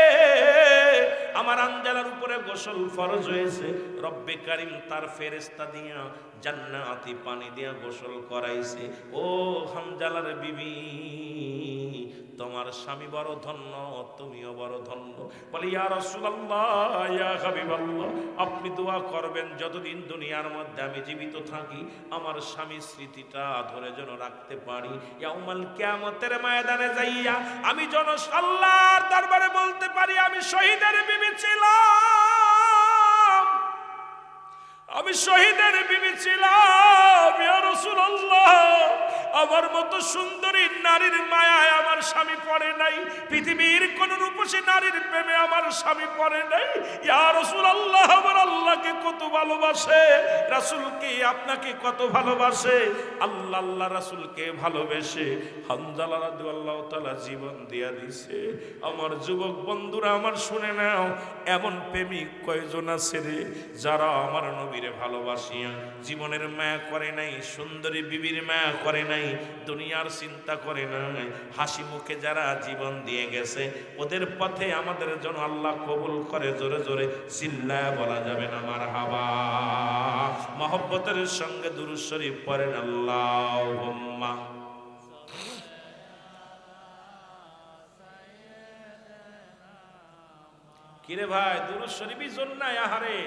আমার হানজালার উপরে গোসল ফরজ হয়েছে। রব্বে কারিম তার ফেরেশতা দিয়া জান্নাতি পানি দিয়া গোসল করাইছে। ও হানজালার বিবি, তোমার স্বামী বড় ধন্য, তুমিও বড় ধন্য। বলি, ইয়া রাসূলুল্লাহ, ইয়া হাবিবাল্লাহ, আপনি দোয়া করবেন যতদিন দুনিয়ার মধ্যে আমি জীবিত থাকি আমার স্বামীর স্মৃতিটা ধরে যেন রাখতে পারি। ইয়াউমাল কিয়ামতের ময়দানে যাইয়া আমি যেন আল্লাহর দরবারে বলতে পারি আমি শহীদের বিবি ছিলাম, আমি শহীদের বিবি ছিলাম। ইয়া রাসূলুল্লাহ, আমার মতো সুন্দরী নারীর মায়ায় আমার স্বামী পড়ে নাই, পৃথিবীর কোন রূপসী নারীর প্রেমে আমার স্বামী পড়ে নাই। ইয়া রাসূলুল্লাহ, আমার আল্লাহকে কত ভালোবাসে, রাসূলকে আপনাকে কত ভালোবাসে। আল্লাহ আল্লাহ রাসূলকে ভালোবেসে হানজালা রাদিয়াল্লাহু তাআলা জীবন দিয়া দিছে। আমার যুবক বন্ধুরা, আমার শুনে নাও, এমন প্রেমিক কয়জন আছে রে যারা আমার নবীরে ভালোবাসিয়া জীবনের মায়া করে নাই, সুন্দরী বিবির মায়া করে নাই, দুনিয়ার চিন্তা করে নাই, হাসি মুখে যারা জীবন দিয়ে গেছে ওদের পথে আমাদের জন্য আল্লাহ কবুল করে। জোরে জোরে চিল্লায় বলা যাবে না মারহাবা। মহব্বতের সঙ্গে দুরূদ শরীফ পড়েন আল্লাহুম্মা। কিরে ভাই, দুরূদ শরীফই জন্য না? আহারে,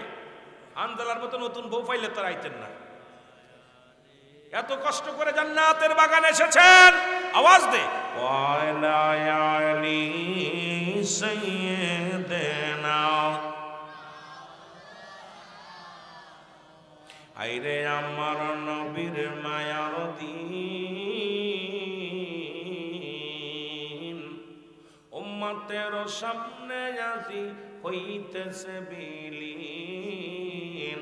হানজালার মতো নতুন বউ পাইলে তো আইতেন না। এত কষ্ট করে জান্নাতের বাগানে এসেছেন, আওয়াজ দে ওয়ালা আলি সাইয়্যিদিনা। আইরে আমার নবীর মায়ার দিন, উম্মতের সামনে আজি হইতেছে বিলীন।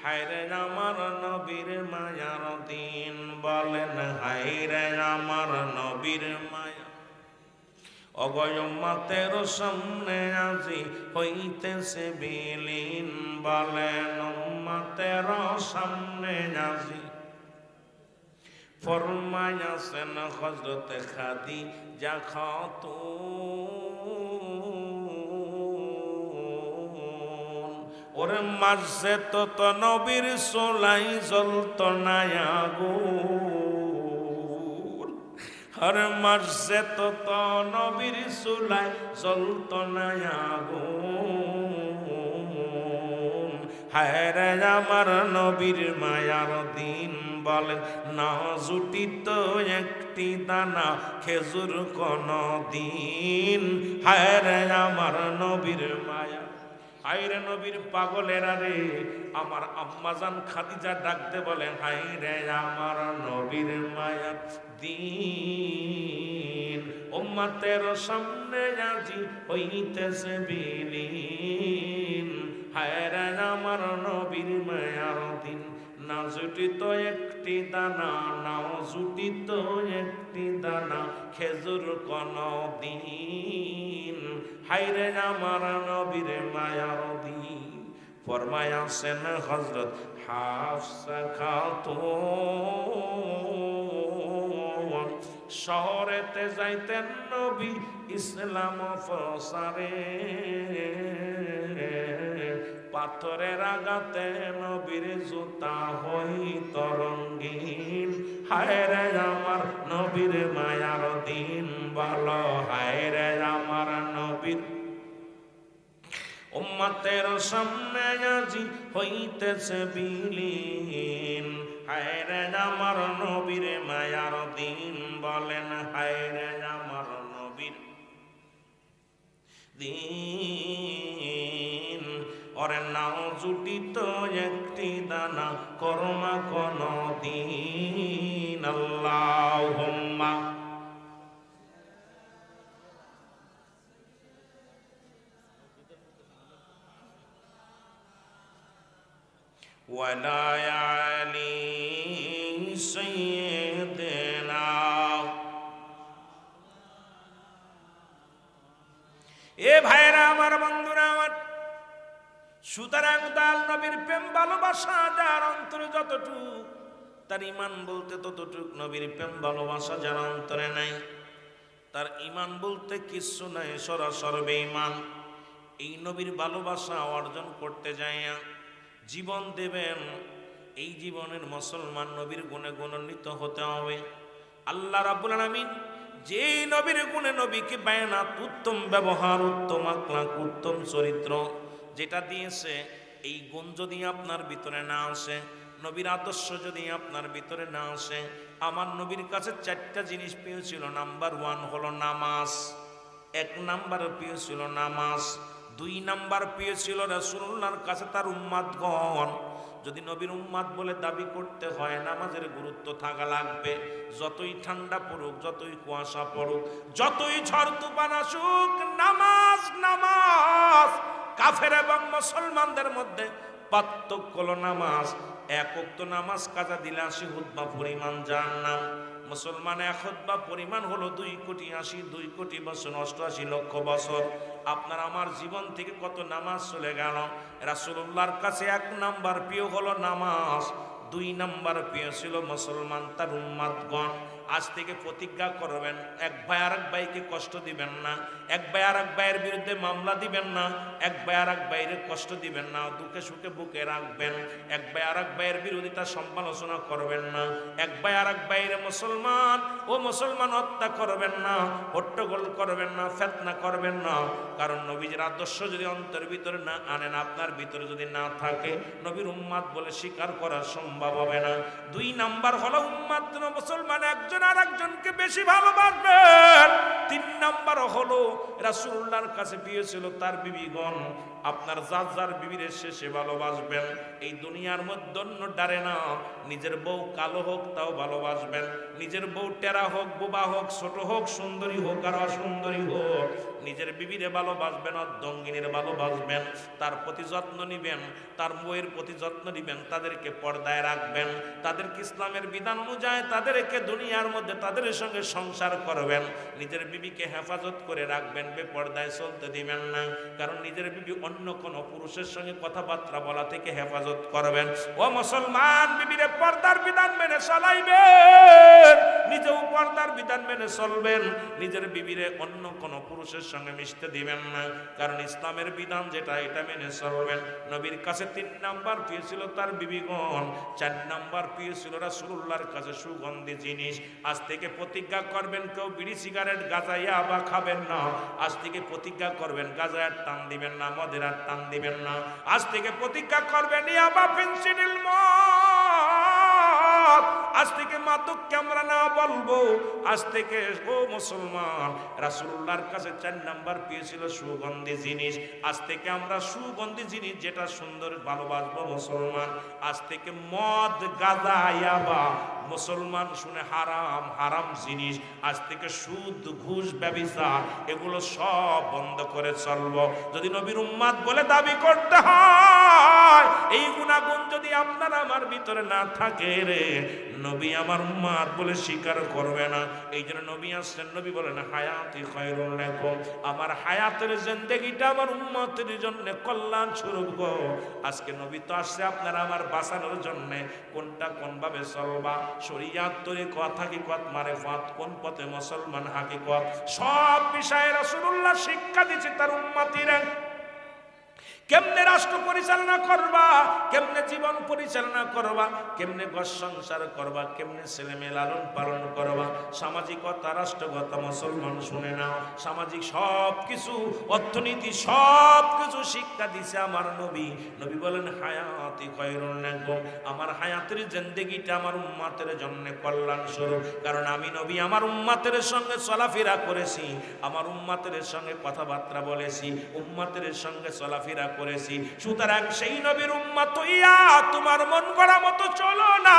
হায়রে আমার নবীর মায়ার দিন, বলেন হায়রে আমার নবীর মায়া। অগয় উম্মতের সামনে আজি হইতেছে বিলীন, বলেন উম্মতের সামনে আজি। ফরমায়াছেন হযরত খাদিজা খাতুন, ওরে মাঝে তো নবীর সোলাই জ্বলত না আগুন, আর মাঝে তো নবীর সোলাই জ্বলত না আগুন। হায়রে আমার নবীর মায়ার দিন, বলেন না জুটিত একটি দানা খেজুর কোন দিন। হায়রে আমার নবীর মায়া। হায়রে নবীর পাগলেরা রে, আমার আম্মাজান খাদিজা ডাকতে বলেন হায়রে আমার নবীর মায়া দিন, উম্মতের সামনে আজি হইতেছে বিলীন। হায়রে আমার নবীর মায়ার দিন, না জুটিত একটি দানা, নাও জুটিত একটি দানা খেজুর কোন দিন। হায়রে আমার নবীর মায়ার দিন। ফরমায়াছেন হযরত হাফসা খাতুন, শহরেতে যাইতেন নবী ইসলাম প্রসারে, পাথরের আঘাতে নবীর জুতা হইত রঙ্গিন। হায়রে আমার নবীর মায়ার দিন, ভালো হায়রে আমার নবীর। উম্মতের সামনে আজি হইতেছে বিলীন। হায়রে আমার নবীর মায়ার দিন, বলেন হায়রে আমার নবীর দিন। ওরে নাও জুটিত একটি দানা করমা কোন দিন। আল্লাহুম্মা ওয়ালা আলি সাইয়্যিদিনা। এ ভাইরা আমার, বন্ধুরা আমার, সুতরাং দাল নবীর প্রেম ভালোবাসা যার অন্তরে যতটুক, তার ঈমান বলতে ততটুক। নবীর প্রেম ভালোবাসা যার অন্তরে নাই তার ইমান বলতে কিছু নাই, সরাসর বেঈমান। এই নবীর ভালোবাসা অর্জন করতে যাইয়া জীবন দেবেন। এই জীবনের মুসলমান নবীর গুণে গুণান্বিত হতে হবে। আল্লাহ রাব্বুল আলামিন যে নবীর গুণে নবীকে বায়ানাত, উত্তম ব্যবহার, উত্তম আখলাক, উত্তম চরিত্র যেটা দিয়েছে, এই গুণ যদি আপনার ভিতরে না আসে, নবীর আদর্শ যদি আপনার ভিতরে না আসে, আমার নবীর কাছে 4টা জিনিস প্রিয় ছিল। নাম্বার 1 হলো নামাজ। 1 নাম্বার প্রিয় ছিল নামাজ। 2 নাম্বার প্রিয় ছিল রাসূলুল্লাহর কাছে তার উম্মাতগণ। যদি নবীর উম্মাত বলে দাবি করতে হয়, নামাজের গুরুত্ব থাকা লাগবে। যতই ঠান্ডা পড়ুক, যতই কুয়াশা পড়ুক, যতই ঝড় তুফান আসুক, নামাজ নামাজ। কাফের এবং মুসলমানদের মধ্যে পার্থক্য হলো নামাজ। 1 ওয়াক্ত নামাজ কাজা দিলে 80 হুতবা পরিমাণ জাহান্নাম। মুসলমান 1 হুতবা পরিমাণ হলো 2 কোটি বছর, 88 লক্ষ বছর। আপনার আমার জীবন থেকে কত নামাজ চলে গেল। রাসূলুল্লাহর কাছে 1 নাম্বার প্রিয় হলো নামাজ। 2 নাম্বার প্রিয় ছিল মুসলমান তার উম্মাতগণ। আজ থেকে প্রতিজ্ঞা করবেন, এক ভাই আর এক ভাইকে কষ্ট দিবেন না, এক ভাই আর এক ভাইয়ের বিরুদ্ধে মামলা দিবেন না, এক ভাই আর এক ভাইয়ের কষ্ট দিবেন না, দুঃখে সুখে বুকে রাখবেন। এক ভাই আর এক ভাইয়ের বিরোধিতা সমালোচনা করবেন না, এক ভাই আর এক ভাইয়ের মুসলমান হত্যা করবেন না, হট্টগোল করবেন না, ফিতনা করবেন না। কারণ নবীর আদর্শ যদি অন্তরের ভিতরে না আনেন, আপনার ভিতরে যদি না থাকে, নবীর উম্মাত বলে স্বীকার করা সম্ভব হবে না। 2 নাম্বার হলো উম্মাত মুসলমান একজন আর একজনকে বেশি ভালোবাসবেন। 3 নাম্বার হলো রাসূলুল্লাহর কাছে প্রিয় ছিল তার বিবিগণ। আপনার যার যার বিবির শেষে ভালোবাসবেন। এই দুনিয়ার মধ্যে অন্য ডারে না, নিজের বউ কালো হোক তাও ভালোবাসবেন, নিজের বউ টেরা হোক, বোবা হোক, ছোট হোক, সুন্দরী হোক আর অসুন্দরী হোক, নিজের বিবিরে ভালোবাসবেন, অর্ধাঙ্গিনীর ভালোবাসবেন, তার প্রতি যত্ন নিবেন, তার বউয়ের প্রতি যত্ন নিবেন, তাদেরকে পর্দায় রাখবেন, তাদেরকে ইসলামের বিধান অনুযায়ী তাদেরকে দুনিয়ার মধ্যে তাদের সঙ্গে সংসার করবেন, নিজের বিবিকে হেফাজত করে রাখবেন, বেপর্দায় চলতে দিবেন না। কারণ নিজের বিবি অন্য কোনো পুরুষের সঙ্গে কথাবার্তা বলা থেকে হেফাজত করবেন। ও মুসলমান, বিবিরে পর্দার বিধান মেনে চলাইবেন, নিজেও পর্দার বিধান মেনে চলবেন, নিজের বিবিরে অন্য কোনো পুরুষের সঙ্গে মিশতে দিবেন না। কারণ ইসলামের বিধান যেটা, এটা মেনে চলবেন। নবীর কাছে 3 নাম্বার প্রিয় ছিল তার বিবিগণ। 4 নাম্বার প্রিয় ছিল রাসূলুল্লাহর কাছে সুগন্ধি জিনিস। আজ থেকে প্রতিজ্ঞা করবেন, কেউ বিড়ি সিগারেট গাঁজা ইয়াবা খাবেন না। আজ থেকে প্রতিজ্ঞা করবেন, গাঁজা আর টান দিবেন না, মদের আর টান দিবেন না। আজ থেকে প্রতিজ্ঞা করবেন, ইয়াবা ফেনসিডিল মদ। আজ থেকে মাদককে আমরা না বলবো। আজ থেকে ও মুসলমান, রাসূলুল্লাহর কাছে 4 নাম্বার পেয়েছিল সুগন্ধি জিনিস। আজ থেকে আমরা সুগন্ধি জিনিস যেটা সুন্দর ভালোবাসবো মুসলমান। আজ থেকে মদ, গাঁজা, ইয়াবা মুসলমান শুনে হারাম, হারাম জিনিস। আজ থেকে সুদ, ঘুষ, ব্যভিচার এগুলো সব বন্ধ করে চলবো। যদি নবীর উম্মাত বলে দাবি করতে হয়, এই গুণাগুণ যদি আপনার আমার ভিতরে না থাকে রে, নবী আমার উম্মাত বলে স্বীকার করবে না। এই জন্য নবী আসছেন, নবী বলেন হায়াতি খায়রুল লাকুম, আমার হায়াতের জিন্দেগিটা আমার উম্মতের জন্য কল্যাণ স্বরূপ গো। আজকে নবী তো আসছে আপনার আমার বাঁচানোর জন্য। কোনটা কোন ভাবে চলবা, শরীয়ত তরিকত, হাকিকত, মারিফত, কোন পথে মুসলমান হাকিকত, সব বিষয়ে রাসূলুল্লাহ শিক্ষা দিয়েছে তার উম্মতিরা। কেমনে রাষ্ট্র পরিচালনা করবা, কেমনে জীবন পরিচালনা করবা, কেমনে ঘর সংসার করবা, কেমনে ছেলে মেয়ে লালন পালন করবা, সামাজিকতা, রাষ্ট্রগতা মুসলমান শুনে নাও। সামাজিক সব কিছু, অর্থনীতি সব কিছু শিক্ষা দিছে আমার নবী। নবী বলেন হায়াতি খায়রুল লাকুম, আমার হায়াতের জিন্দেগিটা আমার উম্মতের জন্য কল্যাণ স্বরূপ। কারণ আমি নবী আমার উম্মতের সঙ্গে চলাফেরা করেছি, আমার উম্মতের সঙ্গে কথাবার্তা বলেছি, উম্মতের সঙ্গে চলাফেরা করেছি। সুতরাং সেই নবীর উম্মত হইয়া তোমার মন গড়া মতো চলো না,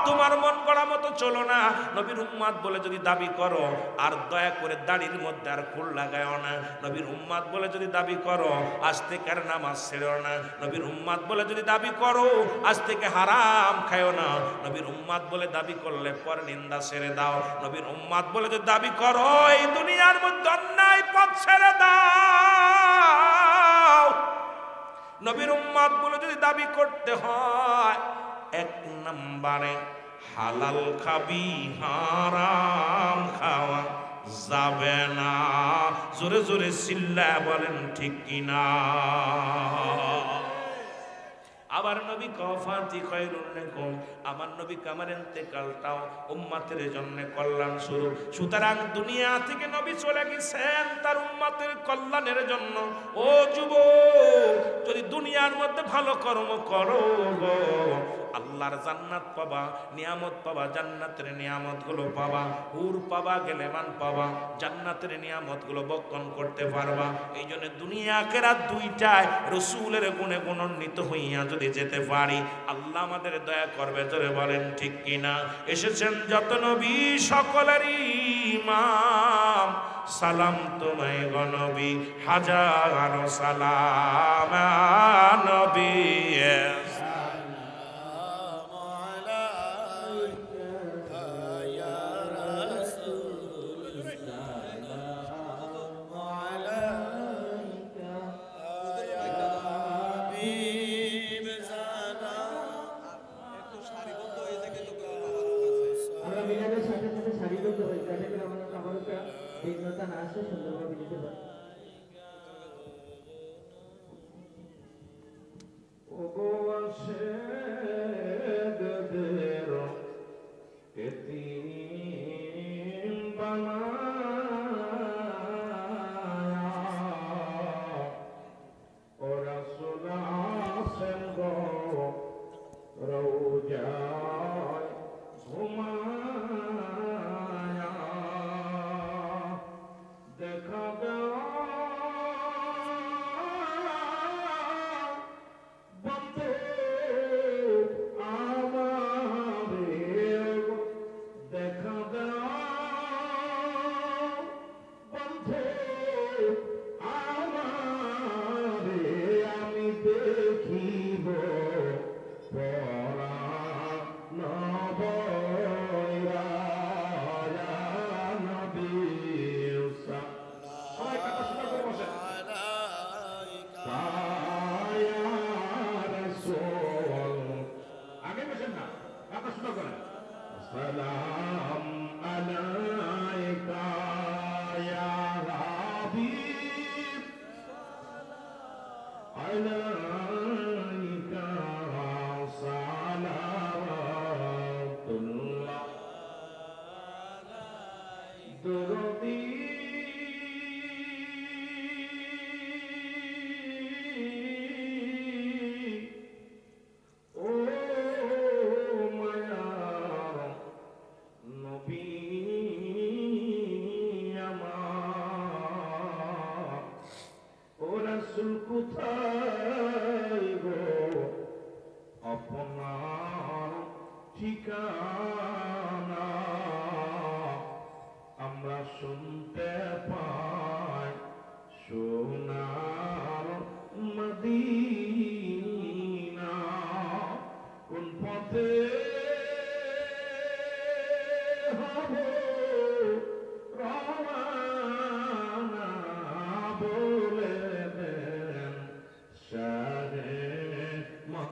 তোমার মন গড়া মতো চলো না। নবীর উম্মত বলে যদি দাবি করো, আর দয়া করে দাড়ির মধ্যে আর ফুল লাগায়ও না। নবীর উম্মত বলে যদি দাবি করো, আজ থেকে আর নামাজ ছেড়ো না। নবীর উম্মত বলে যদি দাবি করো, আজ থেকে হারাম খায়ও না। নবীর উম্মত বলে দাবি করলে পর নিন্দা ছেড়ে দাও। নবীর উম্মত বলে যদি দাবি করো, এই দুনিয়ার মধ্যে অন্যায় পথ ছেড়ে দাও। নবীর উম্মত বলে যদি দাবি করতে হয়, 1 নম্বরে হালাল খাবি, হারাম খাওয়া যাবে না। জোরে জোরে চিল্লায়া বলেন ঠিক কিনা। আবার নবী কওয়াফাতি খায়রুন লাকুম, আমার নবী কামার ইন্তেকালটাও উম্মতের জন্য কল্যাণ স্বরূপ। সুতরাং দুনিয়া থেকে নবী চলে গেছেন তার উম্মতের কল্যাণের জন্য। ও যুবক, যদি দুনিয়ার মধ্যে ভালো কর্ম করো আল্লাহর জান্নাত পাবা, নিয়ামত পাবা, জান্নাতের নিয়ামত গুলো পাবা, হুর পাবা, গেলেমান পাবা, জান্নাতের নিয়ামত গুলো বক্ষণ করতে পারবা। এই জন্য দুনিয়া আখিরাত দুইটায় রসুলের গুণে গুণান্বিত হইয়া যদি যেতে পারি আল্লাহ আমাদের দয়া করবে। জোরে বলেন ঠিক কিনা। এসেছেন যত নবী সকলেরই ইমাম, সালাম তোমায় গো নবী, হাজারো সালাম নবী। বিঘ্নতা না আসে সুন্দরভাবে দিতে পারে। সালাম আলাইকা ইয়া হাবিব, আলাইকা সালাওয়াতুল্লাহ। দরুদি কোথায় গো আপনার ঠিকানা?